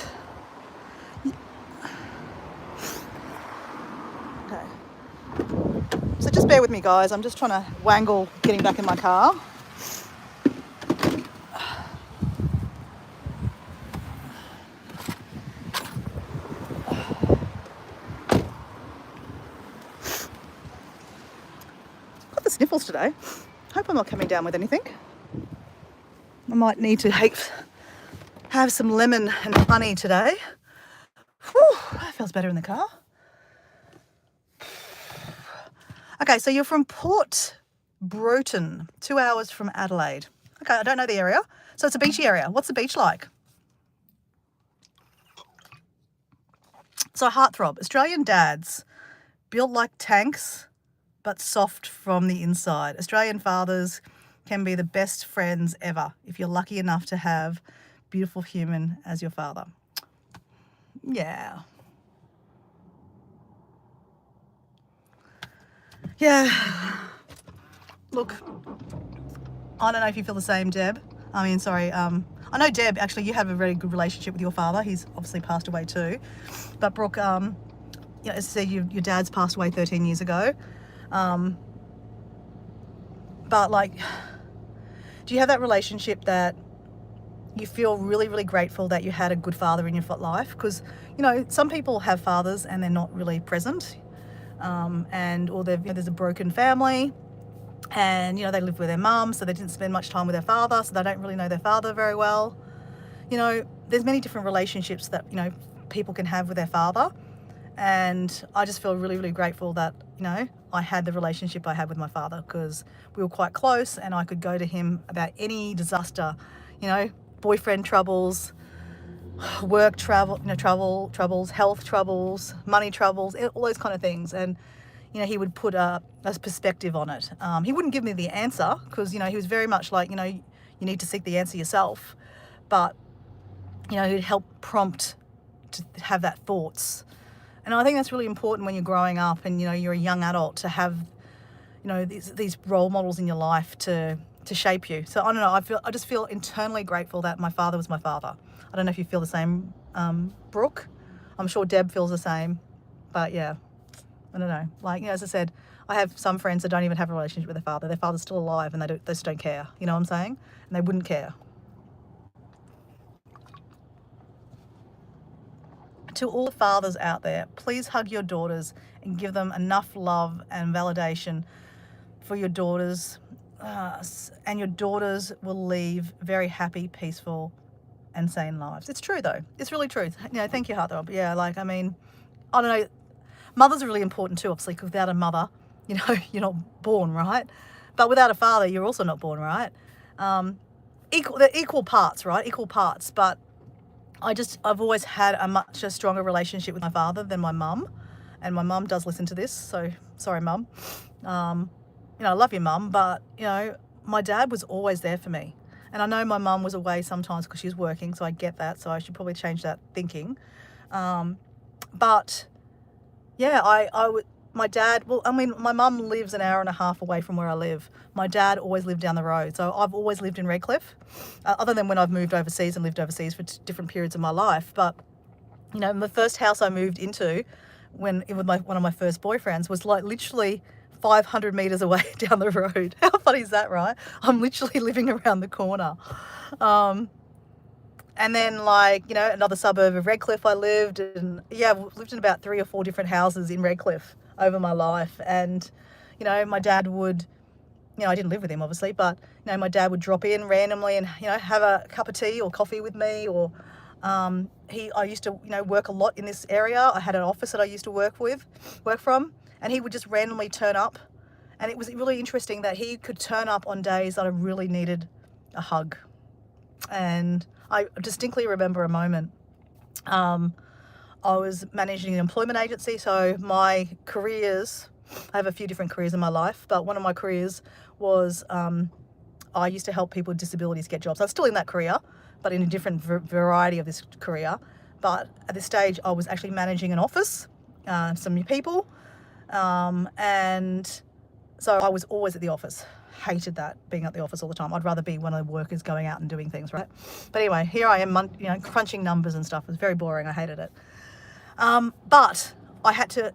Okay. So just bear with me, guys. I'm just trying to wangle getting back in my car. Got the sniffles today. Hope I'm not coming down with anything. I might need to have some lemon and honey today. Whew, that feels better in the car. Okay, so you're from Port Broughton, 2 hours from Adelaide. Okay, I don't know the area. So it's a beachy area. What's the beach like? So heartthrob, Australian dads built like tanks, but soft from the inside. Australian fathers can be the best friends ever if you're lucky enough to have beautiful human as your father. Yeah. Yeah. Look, I don't know if you feel the same, Deb. I mean, sorry. I know, Deb, actually, you have a very good relationship with your father. He's obviously passed away too. But Brooke, you know, as I said, your dad's passed away 13 years ago. But like, do you have that relationship that you feel really, really grateful that you had a good father in your life? Because, you know, some people have fathers and they're not really present. Or you know, there's a broken family and, you know, they live with their mum, so they didn't spend much time with their father, so they don't really know their father very well. You know, there's many different relationships that, you know, people can have with their father. And I just feel really, really grateful that, you know, I had the relationship I had with my father, because we were quite close and I could go to him about any disaster, you know, boyfriend troubles, work troubles, health troubles, money troubles, all those kind of things. And, you know, he would put a perspective on it. He wouldn't give me the answer because, you know, he was very much like, you know, you need to seek the answer yourself. But, you know, he'd help prompt to have that thoughts. And I think that's really important when you're growing up and, you know, you're a young adult, to have, you know, these role models in your life to shape you. So I don't know, I just feel internally grateful that my father was my father. I don't know if you feel the same, Brooke. I'm sure Deb feels the same. But yeah, I don't know. Like, you know, as I said, I have some friends that don't even have a relationship with their father. Their father's still alive and they just don't care. You know what I'm saying? And they wouldn't care. To all the fathers out there, please hug your daughters and give them enough love and validation for your daughters, and your daughters will leave very happy, peaceful, and sane lives. It's true though. It's really true. You know, thank you, Heartthrob. Yeah, like, I mean, I don't know. Mothers are really important too, obviously, because without a mother, you know, you're not born, right? But without a father, you're also not born, right? They're equal parts, right? Equal parts. But I've always had a much stronger relationship with my father than my mum. And my mum does listen to this, so sorry, Mum. You know, I love your mum, but, you know, my dad was always there for me. And I know my mum was away sometimes because she was working, so I get that. So I should probably change that thinking. But yeah, my dad, well, I mean, my mum lives an hour and a half away from where I live. My dad always lived down the road. So I've always lived in Redcliffe, other than when I've moved overseas and lived overseas for different periods of my life. But, you know, the first house I moved into when it was one of my first boyfriends was like literally 500 meters away down the road. How funny is that, right? I'm literally living around the corner. And then, like, you know, another suburb of Redcliffe I lived, and yeah, I've lived in about 3 or 4 different houses in Redcliffe over my life. And, you know, my dad would, you know, I didn't live with him obviously, but, you know, my dad would drop in randomly and, you know, have a cup of tea or coffee with me. Or I used to, you know, work a lot in this area. I had an office that I used to work from, and he would just randomly turn up. And it was really interesting that he could turn up on days that I really needed a hug. And I distinctly remember a moment. I was managing an employment agency, so my careers, I have a few different careers in my life, but one of my careers was I used to help people with disabilities get jobs. I was still in that career, but in a different variety of this career. But at this stage, I was actually managing an office, some new people, and so I was always at the office. Hated that, being at the office all the time. I'd rather be one of the workers going out and doing things, right? But anyway, here I am, you know, crunching numbers and stuff. It was very boring. I hated it. But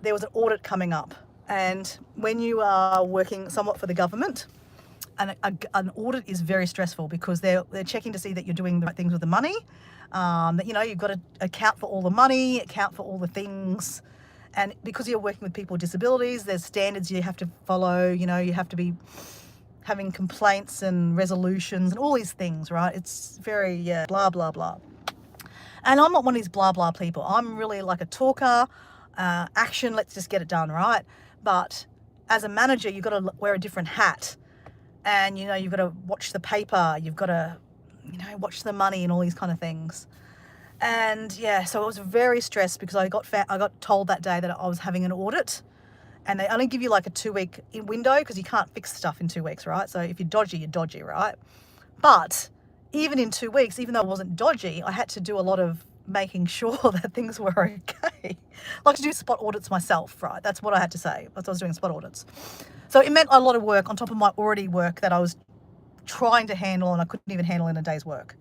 there was an audit coming up. And when you are working somewhat for the government, an audit is very stressful because they're checking to see that you're doing the right things with the money. That, you know, you've got to account for all the money, account for all the things. And because you're working with people with disabilities, there's standards you have to follow. You know, you have to be having complaints and resolutions and all these things, right? It's very blah, blah, blah. And I'm not one of these blah, blah people. I'm really like a talker, action, let's just get it done, right? But as a manager, you've got to wear a different hat. And, you know, you've got to watch the paper. You've got to, you know, watch the money and all these kind of things. And yeah, so I was very stressed because I got told that day that I was having an audit, and they only give you like a 2-week window because you can't fix stuff in 2 weeks, right? So if you're dodgy, right? But even in 2 weeks, even though I wasn't dodgy, I had to do a lot of making sure that things were okay. Like to do spot audits myself, right? That's what I had to say. That's what I was doing, spot audits. So it meant a lot of work on top of my already work that I was trying to handle and I couldn't even handle in a day's work.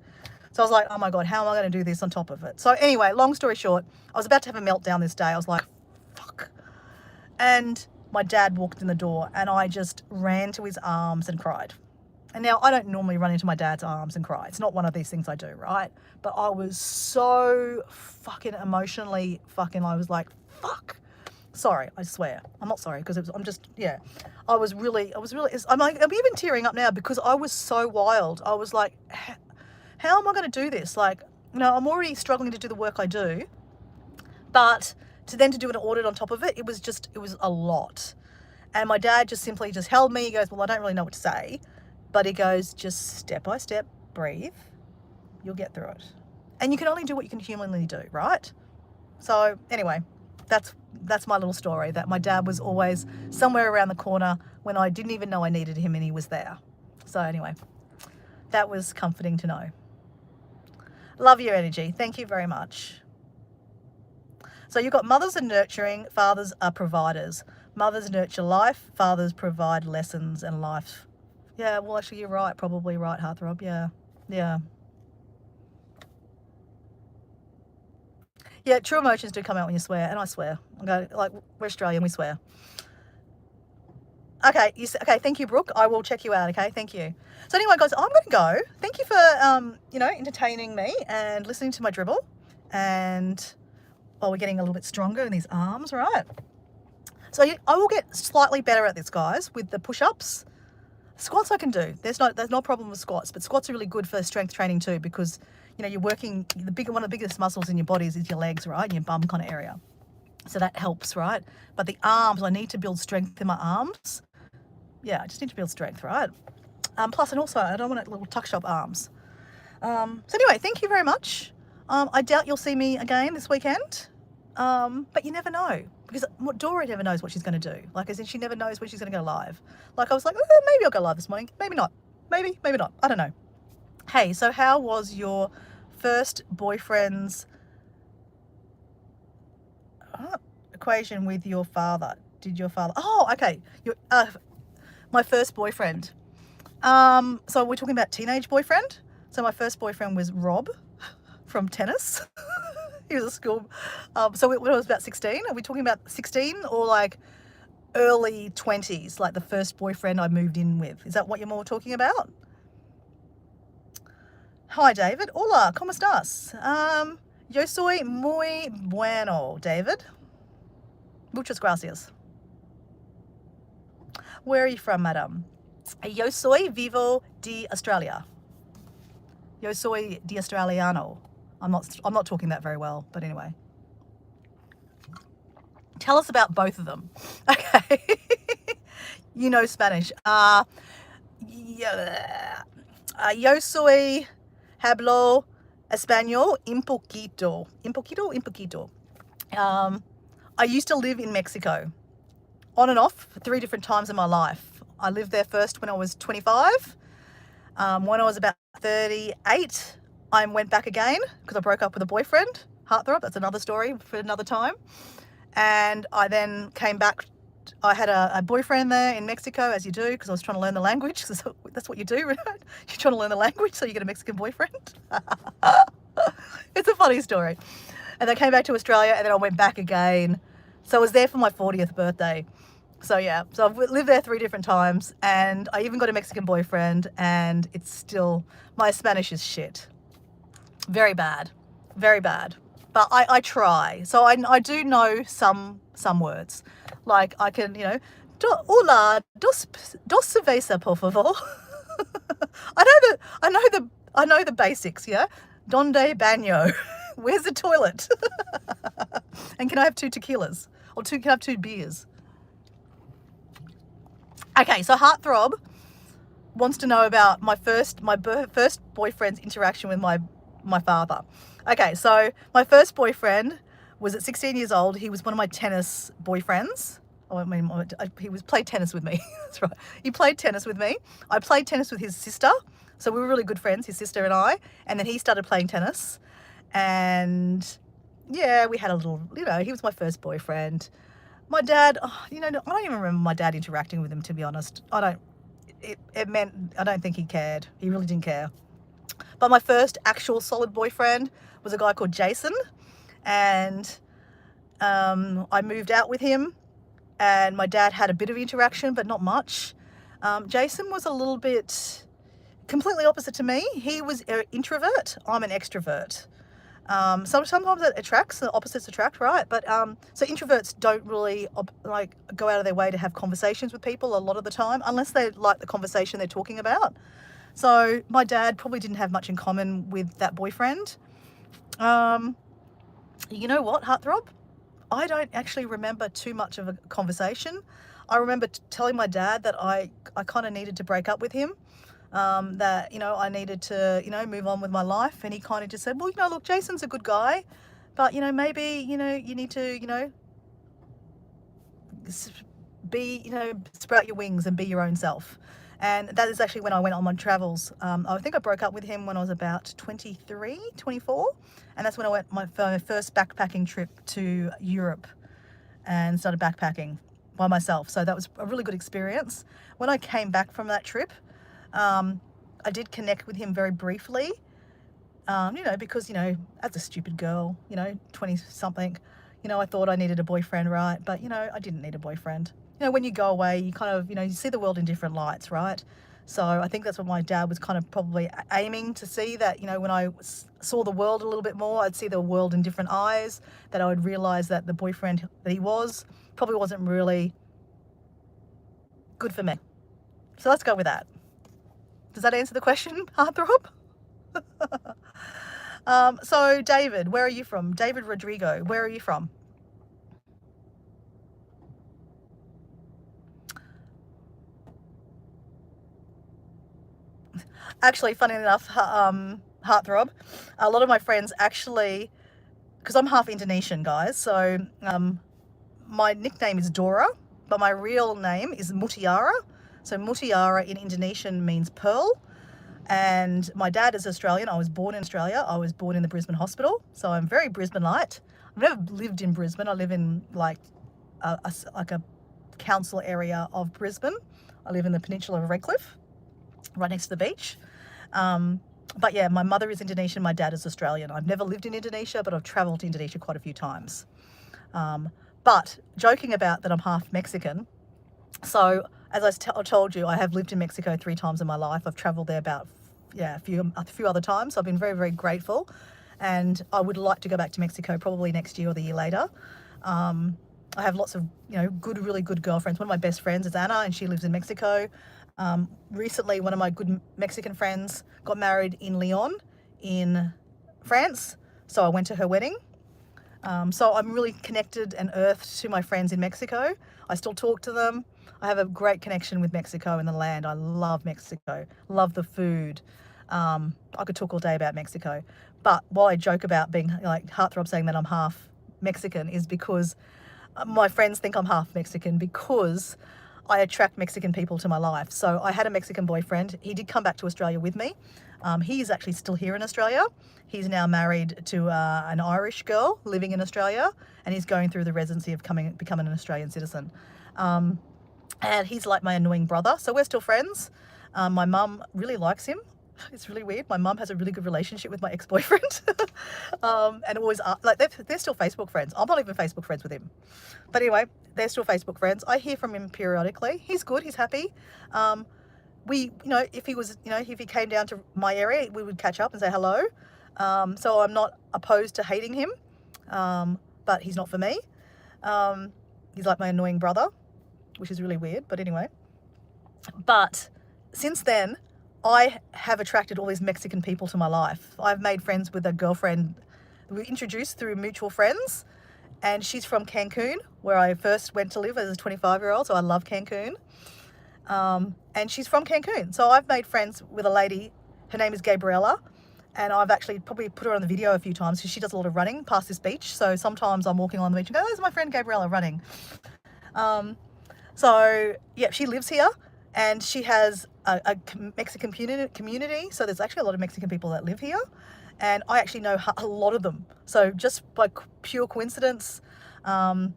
So I was like, oh my God, how am I going to do this on top of it? So anyway, long story short, I was about to have a meltdown this day. I was like, fuck. And my dad walked in the door and I just ran to his arms and cried. And now I don't normally run into my dad's arms and cry. It's not one of these things I do, right? But I was so fucking emotionally I was like, fuck. Sorry, I swear. I'm not sorry because yeah. I'm even tearing up now because I was so wild. I was like, how am I going to do this? Like, you know, I'm already struggling to do the work I do, but to do an audit on top of it, it was a lot. And my dad just simply held me. He goes, well, I don't really know what to say, but he goes, just step by step, breathe, you'll get through it. And you can only do what you can humanly do, right? So anyway, that's my little story, that my dad was always somewhere around the corner when I didn't even know I needed him, and he was there. So anyway, that was comforting to know. Love your energy. Thank you very much. So you've got mothers are nurturing, fathers are providers. Mothers nurture life, fathers provide lessons and life. Yeah, well, actually, you're right. Probably right, Hearthrob. Yeah. Yeah, true emotions do come out when you swear, and I swear. Like, we're Australian, we swear. Okay, okay, thank you, Brooke. I will check you out, okay? Thank you. So anyway, guys, I'm going to go. Thank you for, you know, entertaining me and listening to my dribble. And, oh, we're getting a little bit stronger in these arms, right? So I will get slightly better at this, guys, with the push-ups. Squats I can do. There's no problem with squats, but squats are really good for strength training too because, you know, you're working, one of the biggest muscles in your body is your legs, right? And your bum kind of area. So that helps, right? But the arms, I need to build strength in my arms. Yeah, I just need to build strength, right? Plus, and also, I don't want little tuck shop arms. So anyway, thank you very much. I doubt you'll see me again this weekend. But you never know, because Dora never knows what she's going to do. Like, as in, she never knows when she's going to go live. Like, I was like, maybe I'll go live this morning. Maybe not. Maybe not. I don't know. Hey, so how was your first boyfriend's equation with your father? Did your father? Oh, okay. My first boyfriend. So we're talking about teenage boyfriend. So my first boyfriend was Rob from tennis. He was a school. So when I was about 16, are we talking about 16 or like early 20s, like the first boyfriend I moved in with? Is that what you're more talking about? Hi, David. Hola, ¿cómo estás? Yo soy muy bueno, David. Muchas gracias. Where are you from, madam? Yo soy vivo de Australia. Yo soy de Australiano. I'm not talking that very well, but anyway. Tell us about both of them. Okay. You know Spanish. Yo soy hablo español un poquito. Un poquito. I used to live in Mexico on and off 3 different times in my life. I lived there first when I was 25. When I was about 38, I went back again because I broke up with a boyfriend. Heartthrob, that's another story for another time. And I then came back. I had a boyfriend there in Mexico, as you do, because I was trying to learn the language. That's what you do, right? You're trying to learn the language, so you get a Mexican boyfriend. It's a funny story. And then I came back to Australia, and then I went back again. So I was there for my 40th birthday. So yeah, so I've lived there 3 different times, and I even got a Mexican boyfriend, and it's still, my Spanish is shit. Very bad. But I try. So I do know some words. Like I can, you know, hola, dos cerveza, por favor. I know the basics, yeah? Donde baño? Where's the toilet? And can I have 2 tequilas? Or can I have 2 beers? Okay, so Heartthrob wants to know about my first boyfriend's interaction with my father. Okay, so my first boyfriend was at 16 years old. He was one of my tennis boyfriends. Oh, I mean, he played tennis with me. That's right. He played tennis with me. I played tennis with his sister. So we were really good friends, his sister and I. And then he started playing tennis. And yeah, we had a little, he was my first boyfriend. My dad, I don't even remember my dad interacting with him, to be honest. It meant, I don't think he cared. He really didn't care. But my first actual solid boyfriend was a guy called Jason. And I moved out with him. And my dad had a bit of interaction, but not much. Jason was a little bit completely opposite to me. He was an introvert. I'm an extrovert. Sometimes it attracts, the opposites attract, right? But so introverts don't really go out of their way to have conversations with people a lot of the time, unless they like the conversation they're talking about. So my dad probably didn't have much in common with that boyfriend. You know what, Heartthrob? I don't actually remember too much of a conversation. I remember telling my dad that I kind of needed to break up with him, that, I needed to, move on with my life. And he kind of just said, well, look, Jason's a good guy, but, maybe, you need to, be, sprout your wings and be your own self. And that is actually when I went on my travels. I think I broke up with him when I was about 23, 24. And that's when I went my first backpacking trip to Europe and started backpacking by myself. So that was a really good experience. When I came back from that trip, I did connect with him very briefly, because, as a stupid girl, 20 something, I thought I needed a boyfriend, right? But, I didn't need a boyfriend. When you go away, you kind of, you see the world in different lights, right? So I think that's what my dad was kind of probably aiming to see, that, when I saw the world a little bit more, I'd see the world in different eyes, that I would realize that the boyfriend that he was probably wasn't really good for me. So let's go with that. Does that answer the question, Heartthrob? So David, where are you from? David Rodrigo, where are you from? Actually, funny enough, Heartthrob, a lot of my friends actually, because I'm half Indonesian, guys, so my nickname is Dora, but my real name is Mutiara. So Mutiara in Indonesian means pearl. And my dad is Australian. I was born in Australia. I was born in the Brisbane hospital. So I'm very Brisbane-lite. I've never lived in Brisbane. I live in like a council area of Brisbane. I live in the peninsula of Redcliffe, right next to the beach. But yeah, my mother is Indonesian. My dad is Australian. I've never lived in Indonesia, but I've traveled to Indonesia quite a few times. But joking about that, I'm half Mexican. So as I told you, I have lived in Mexico 3 times in my life. I've traveled there about, a few other times. So I've been very, very grateful. And I would like to go back to Mexico probably next year or the year later. I have lots of, really good girlfriends. One of my best friends is Anna, and she lives in Mexico. Recently, one of my good Mexican friends got married in Lyon in France. So I went to her wedding. So I'm really connected and earthed to my friends in Mexico. I still talk to them. I have a great connection with Mexico and the land. I love Mexico, love the food. I could talk all day about Mexico. But while I joke about being like Heartthrob saying that I'm half Mexican, is because my friends think I'm half Mexican because I attract Mexican people to my life. So I had a Mexican boyfriend. He did come back to Australia with me. He is actually still here in Australia. He's now married to an Irish girl living in Australia, and he's going through the residency of becoming an Australian citizen. And he's like my annoying brother. So we're still friends. My mum really likes him. It's really weird. My mum has a really good relationship with my ex-boyfriend. And always, they're still Facebook friends. I'm not even Facebook friends with him. But anyway, they're still Facebook friends. I hear from him periodically. He's good. He's happy. If he came down to my area, we would catch up and say hello. So I'm not opposed to hating him. But he's not for me. He's like my annoying brother, which is really weird. But anyway. But since then, I have attracted all these Mexican people to my life. I've made friends with a girlfriend we were introduced through mutual friends, and she's from Cancun, where I first went to live as a 25-year-old, so I love Cancun. And she's from Cancun. So I've made friends with a lady, her name is Gabriella, and I've actually probably put her on the video a few times because she does a lot of running past this beach. So sometimes I'm walking on the beach and go, oh, there's my friend Gabriella running. So yeah, she lives here and she has a Mexican community. So there's actually a lot of Mexican people that live here. And I actually know a lot of them. So just by pure coincidence, my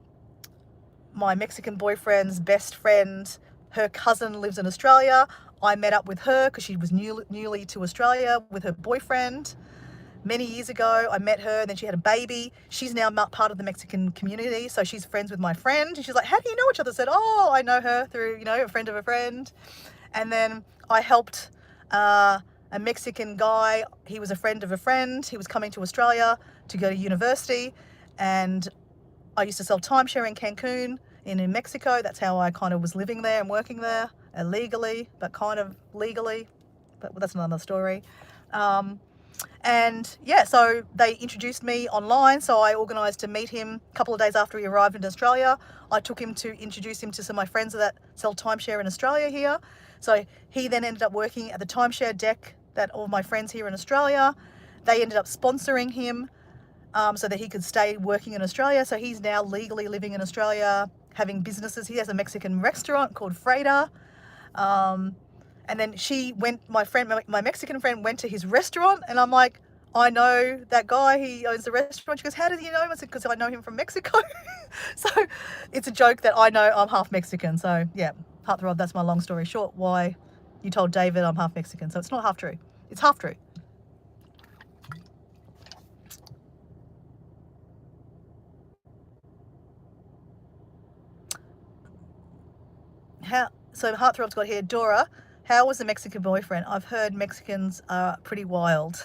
Mexican boyfriend's best friend, her cousin lives in Australia. I met up with her because she was newly to Australia with her boyfriend. Many years ago, I met her and then she had a baby. She's now part of the Mexican community, so she's friends with my friend. And she's like, how do you know each other? I said, oh, I know her through, a friend of a friend. And then I helped a Mexican guy. He was a friend of a friend. He was coming to Australia to go to university. And I used to sell timeshare in Cancun in Mexico. That's how I kind of was living there and working there illegally, but kind of legally. But that's another story. And yeah, so they introduced me online. So I organised to meet him a couple of days after he arrived in Australia. I took him to introduce him to some of my friends that sell timeshare in Australia here. So he then ended up working at the timeshare deck that all my friends here in Australia, they ended up sponsoring him so that he could stay working in Australia. So he's now legally living in Australia, having businesses. He has a Mexican restaurant called Freda. And then my Mexican friend went to his restaurant and I'm like, I know that guy, he owns the restaurant. She goes, how did you know him? I said, because I know him from Mexico. So it's a joke that I know I'm half Mexican. So yeah, Heartthrob, that's my long story short, why you told David I'm half Mexican. So it's not half true. It's half true. So Heartthrob's got here, Dora, how was the Mexican boyfriend? I've heard Mexicans are pretty wild.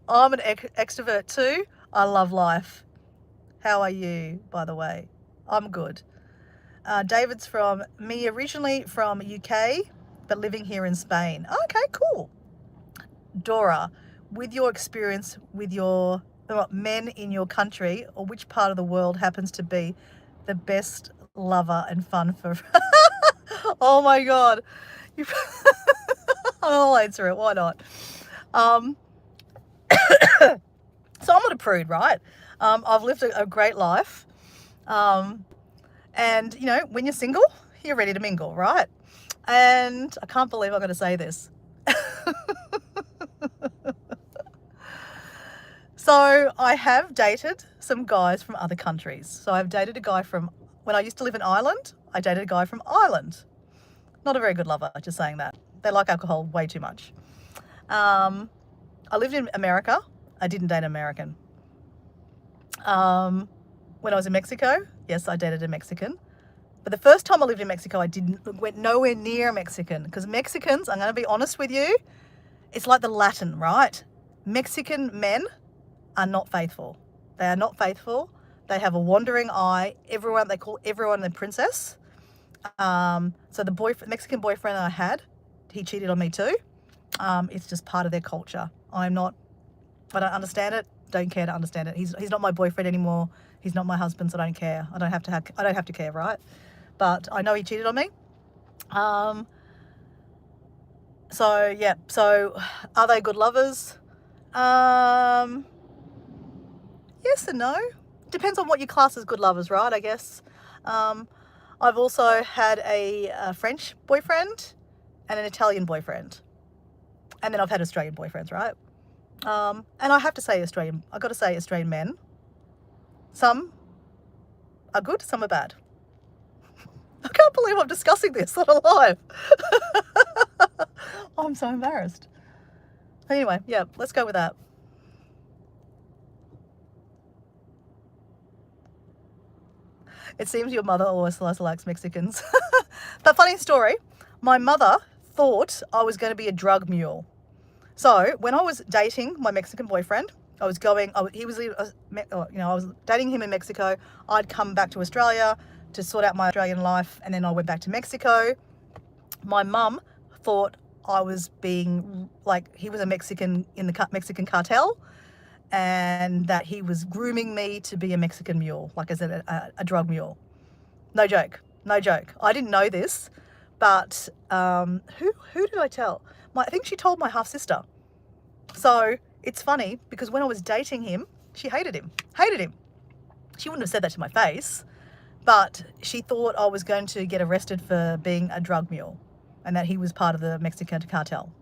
I'm an extrovert too. I love life. How are you, by the way? I'm good. David's from me, originally from UK, but living here in Spain. Okay, cool. Dora, with your experience with your men in your country, or which part of the world happens to be the best lover and fun for... Oh my God. I'll answer it, why not? So I'm not a prude, right? I've lived a great life. And, when you're single, you're ready to mingle, right? And I can't believe I'm going to say this. So I have dated some guys from other countries. So I've dated a guy from, when I used to live in Ireland, I dated a guy from Ireland. Not a very good lover, just saying that. They like alcohol way too much. I lived in America. I didn't date an American. When I was in Mexico, yes, I dated a Mexican. But the first time I lived in Mexico, I went nowhere near Mexican, because Mexicans, I'm going to be honest with you, it's like the Latin, right? Mexican men are not faithful. They are not faithful. They have a wandering eye. They call everyone the princess. So the Mexican boyfriend I had, he cheated on me too. It's just part of their culture. I don't understand it. Don't care to understand it. He's not my boyfriend anymore. He's not my husband, so I don't care. I don't have to care, right? But I know he cheated on me. So yeah. So are they good lovers? Yes and no. Depends on what you class as good lovers, right? I guess. I've also had a French boyfriend and an Italian boyfriend. And then I've had Australian boyfriends, right? And I have to say I've got to say Australian men. Some are good, some are bad. I can't believe I'm discussing this on a live. I'm so embarrassed. Anyway, yeah, let's go with that. It seems your mother always likes Mexicans. But funny story, my mother thought I was going to be a drug mule. So when I was dating my Mexican boyfriend, I was dating him in Mexico. I'd come back to Australia to sort out my Australian life, and then I went back to Mexico. My mum thought I was being he was a Mexican in the Mexican cartel, and that he was grooming me to be a Mexican mule, like as a drug mule. No joke. No joke. I didn't know this, but who did I tell? I think she told my half sister. So it's funny because when I was dating him, she hated him. Hated him. She wouldn't have said that to my face, but she thought I was going to get arrested for being a drug mule and that he was part of the Mexican cartel.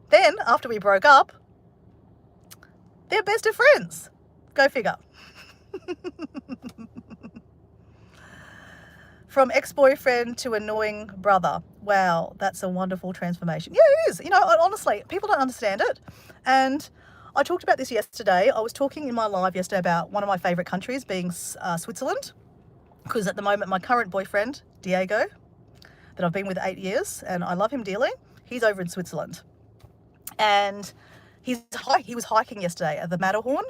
Then, after we broke up, they're best of friends. Go figure. From ex-boyfriend to annoying brother. Wow, that's a wonderful transformation. Yeah, it is. You know, honestly, people don't understand it. And I talked about this yesterday. I was talking in my live yesterday about one of my favourite countries being Switzerland. Because at the moment, my current boyfriend, Diego, that I've been with 8 years, and I love him dearly, he's over in Switzerland. And he was hiking yesterday at the Matterhorn.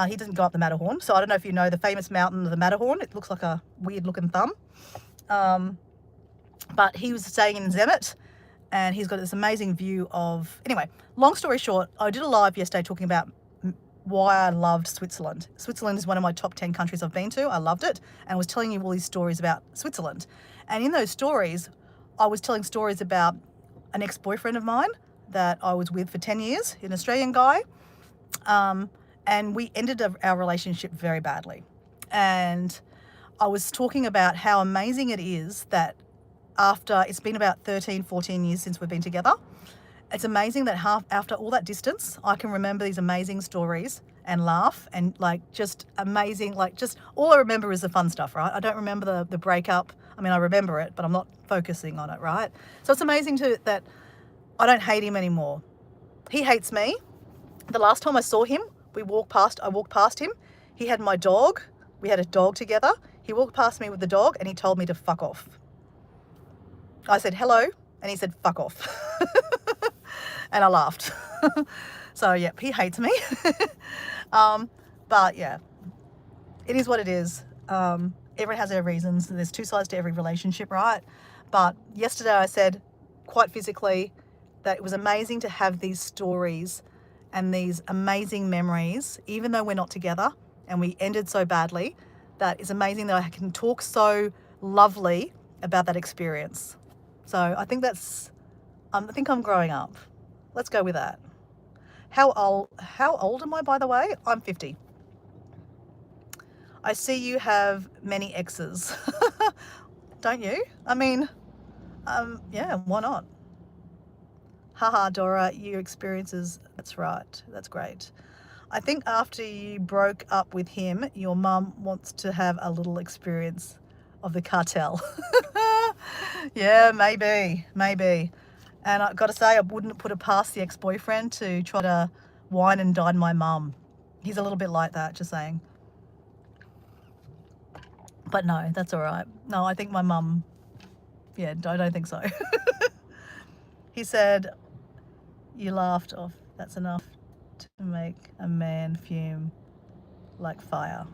He doesn't go up the Matterhorn, so I don't know if you know the famous mountain of the Matterhorn. It looks like a weird looking thumb. But he was staying in Zermatt, and he's got this amazing view of... Anyway, long story short, I did a live yesterday talking about why I loved Switzerland. Switzerland is one of my top 10 countries I've been to. I loved it, and was telling you all these stories about Switzerland. And in those stories, I was telling stories about an ex-boyfriend of mine that I was with for 10 years, an Australian guy. And we ended our relationship very badly. And I was talking about how amazing it is that after, it's been about 13, 14 years since we've been together. It's amazing that after all that distance, I can remember these amazing stories and laugh and like just amazing, like just all I remember is the fun stuff, right? I don't remember the breakup. I mean, I remember it, but I'm not focusing on it, right? So it's amazing that I don't hate him anymore. He hates me. The last time I saw him, I walked past him. He had my dog. We had a dog together. He walked past me with the dog and he told me to fuck off. I said, hello. And he said, fuck off. And I laughed. So, yeah, he hates me. But, yeah, it is what it is. Everyone has their reasons. There's two sides to every relationship, right? But yesterday I said, quite physically, that it was amazing to have these stories and these amazing memories, even though we're not together and we ended so badly. That is amazing that I can talk so lovely about that experience. So I think I think I'm growing up. Let's go with that. How old am I, by the way? I'm 50. I see you have many exes. Don't you? I mean, yeah, why not? Haha, Dora, your experiences, that's right. That's great. I think after you broke up with him, your mum wants to have a little experience of the cartel. Yeah, maybe. And I've got to say, I wouldn't put it past the ex-boyfriend to try to wine and dine my mum. He's a little bit like that, just saying. But no, that's all right. No, I think my mum, yeah, I don't think so. He said, you laughed off. That's enough to make a man fume like fire.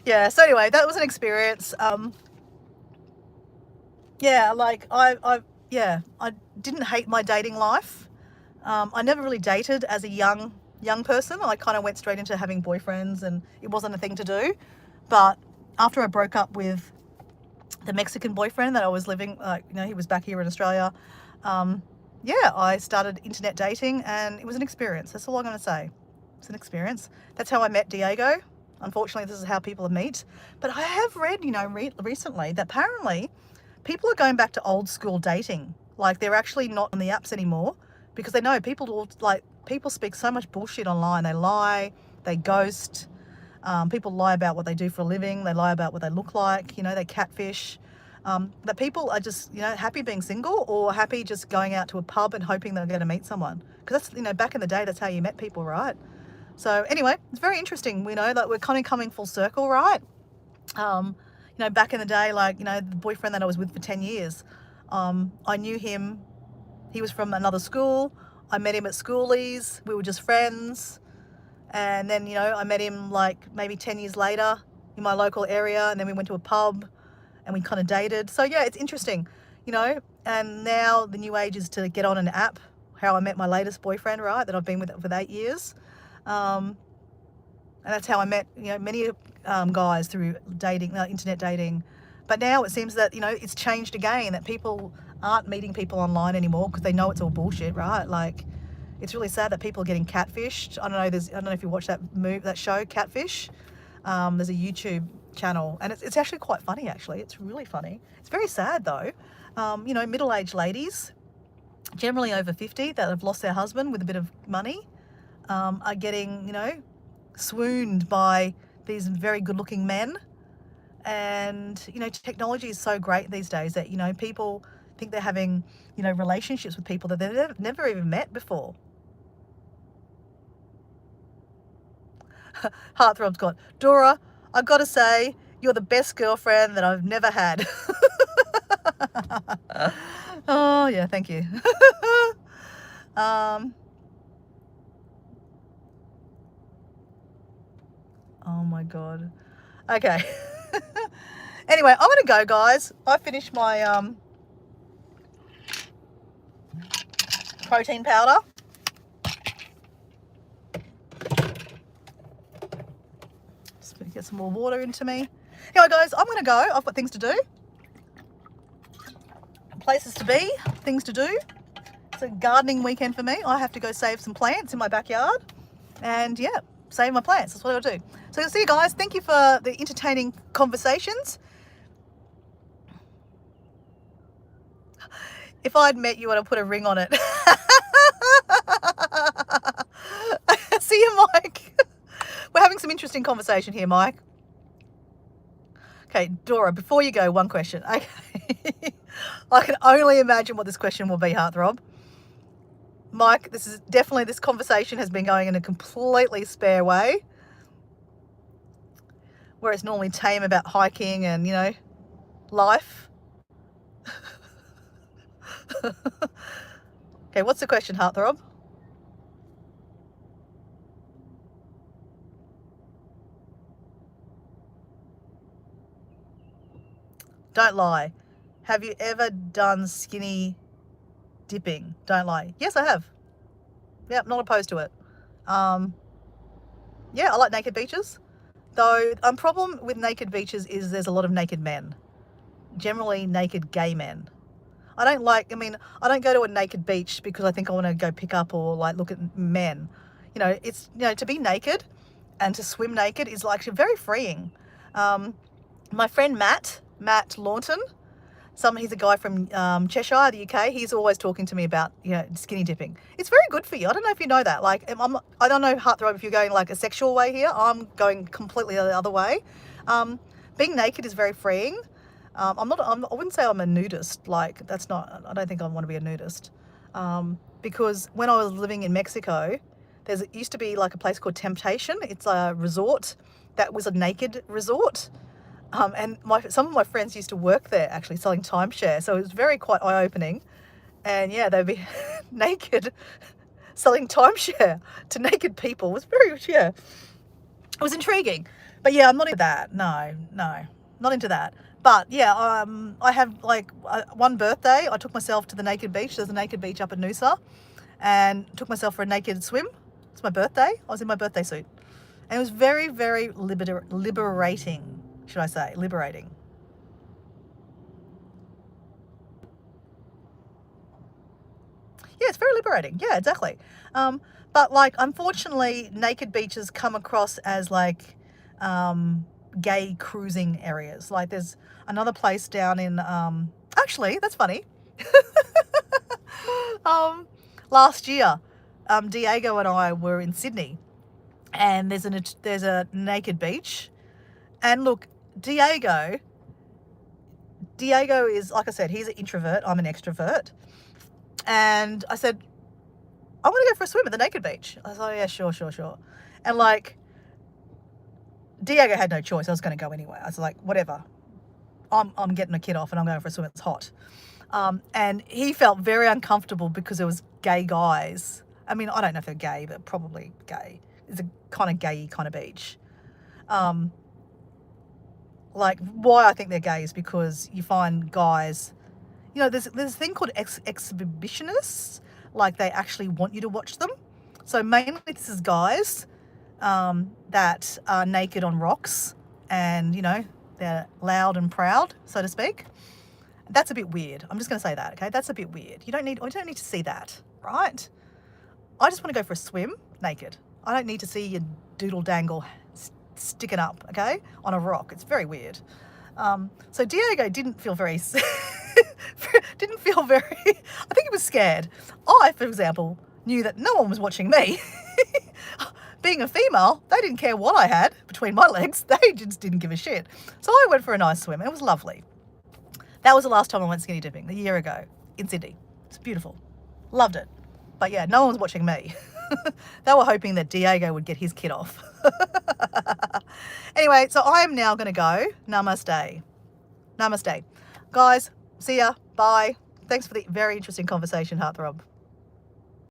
Yeah, so anyway, that was an experience. Yeah, like I didn't hate my dating life. I never really dated as a young person. I kind of went straight into having boyfriends and it wasn't a thing to do. But after I broke up with the Mexican boyfriend that I was living, he was back here in Australia. Yeah, I started internet dating and it was an experience. That's all I'm going to say. It's an experience. That's how I met Diego. Unfortunately, this is how people meet. But I have read, recently that apparently people are going back to old school dating. Like they're actually not on the apps anymore because they know people speak so much bullshit online. They lie, they ghost. People lie about what they do for a living. They lie about what they look like. They catfish. That people are just, happy being single or happy just going out to a pub and hoping they're going to meet someone. Because that's, back in the day, that's how you met people, right? So anyway, it's very interesting. We know that we're kind of coming full circle, right? Back in the day, the boyfriend that I was with for 10 years, I knew him. He was from another school. I met him at schoolies. We were just friends. And then, I met him maybe 10 years later in my local area. And then we went to a pub and we kind of dated. So yeah, it's interesting, and now the new age is to get on an app, how I met my latest boyfriend, right? That I've been with for 8 years. And that's how I met, many guys through dating, internet dating. But now it seems that, it's changed again, that people aren't meeting people online anymore because they know it's all bullshit, right? Like, it's really sad that people are getting catfished. I don't know if you watch that show, Catfish. There's a YouTube channel, and it's actually quite funny, actually. It's really funny. It's very sad, though. Middle-aged ladies, generally over 50, that have lost their husband with a bit of money, are getting, swooned by these very good-looking men. And, technology is so great these days that, people think they're having, relationships with people that they've never even met before. Heartthrob's got, Dora, I've got to say, you're the best girlfriend that I've never had. Oh, yeah, thank you. Oh, my God. Okay. Anyway, I'm going to go, guys. I finished my protein powder. Just going to get some more water into me. Anyway, guys, I'm going to go. I've got things to do. Places to be, things to do. It's a gardening weekend for me. I have to go save some plants in my backyard. And, yeah, save my plants. That's what I'll do. So I'll see you guys. Thank you for the entertaining conversations. If I'd met you, I'd have put a ring on it. See you, Mike. We're having some interesting conversation here, Mike. Okay, Dora, before you go, one question. Okay. I can only imagine what this question will be, Heartthrob. Mike, this conversation has been going in a completely spare way, where it's normally tame about hiking and, life. Okay, what's the question, Heartthrob? Don't lie. Have you ever done skinny dipping? Don't lie. Yes, I have. Yep, not opposed to it. Yeah, I like naked beaches. Though, problem with naked beaches is there's a lot of naked men. Generally, naked gay men. I don't go to a naked beach because I think I want to go pick up or like look at men. It's, to be naked and to swim naked is like very freeing. My friend Matt Launton, he's a guy from Cheshire, the UK. He's always talking to me about, skinny dipping. It's very good for you. I don't know if you know that. Like, I don't know, Heartthrob, if you're going like a sexual way here. I'm going completely the other way. Being naked is very freeing. I wouldn't say I'm a nudist. Like, I don't think I want to be a nudist. Because when I was living in Mexico, there used to be like a place called Temptation. It's a resort that was a naked resort. And some of my friends used to work there, actually selling timeshare. So it was quite eye-opening. And yeah, they'd be naked, selling timeshare to naked people. It was it was intriguing. But yeah, I'm not into that. No, not into that. But yeah, I have like one birthday, I took myself to the naked beach. There's a naked beach up in Noosa, and took myself for a naked swim. It's my birthday. I was in my birthday suit. And it was very, very liberating, should I say, liberating. Yeah, it's very liberating. Yeah, exactly. But like, unfortunately, naked beaches come across as like gay cruising areas. Like, there's another place down in actually, that's funny. Last year, Diego and I were in Sydney, and there's a naked beach. And look, Diego is, like I said, he's an introvert. I'm an extrovert. And I said, I want to go for a swim at the naked beach. I was like, yeah, sure. And like, Diego had no choice. I was going to go anyway. I was like, whatever. I'm getting a kid off and I'm going for a swim. It's hot. And he felt very uncomfortable because there was gay guys. I mean, I don't know if they're gay, but probably gay. It's a kind of gay kind of beach. Like, why I think they're gay is because you find guys, there's a thing called exhibitionists. Like, they actually want you to watch them. So mainly this is guys that are naked on rocks and, you know, they're loud and proud, so to speak. That's a bit weird. I'm just going to say that, okay? That's a bit weird. I don't need to see that, right? I just want to go for a swim naked. I don't need to see your doodle dangle sticking up, okay, on a rock. It's very weird. So Diego didn't feel very, I think he was scared. I, for example, knew that no one was watching me. Being a female, they didn't care what I had between my legs. They just didn't give a shit. So I went for a nice swim. It was lovely. That was the last time I went skinny dipping, a year ago in Sydney. It's beautiful. Loved it. But yeah, no one was watching me. They were hoping that Diego would get his kid off. Anyway, so I am now going to go. Namaste. Namaste. Guys, see ya. Bye. Thanks for the very interesting conversation, Heartthrob.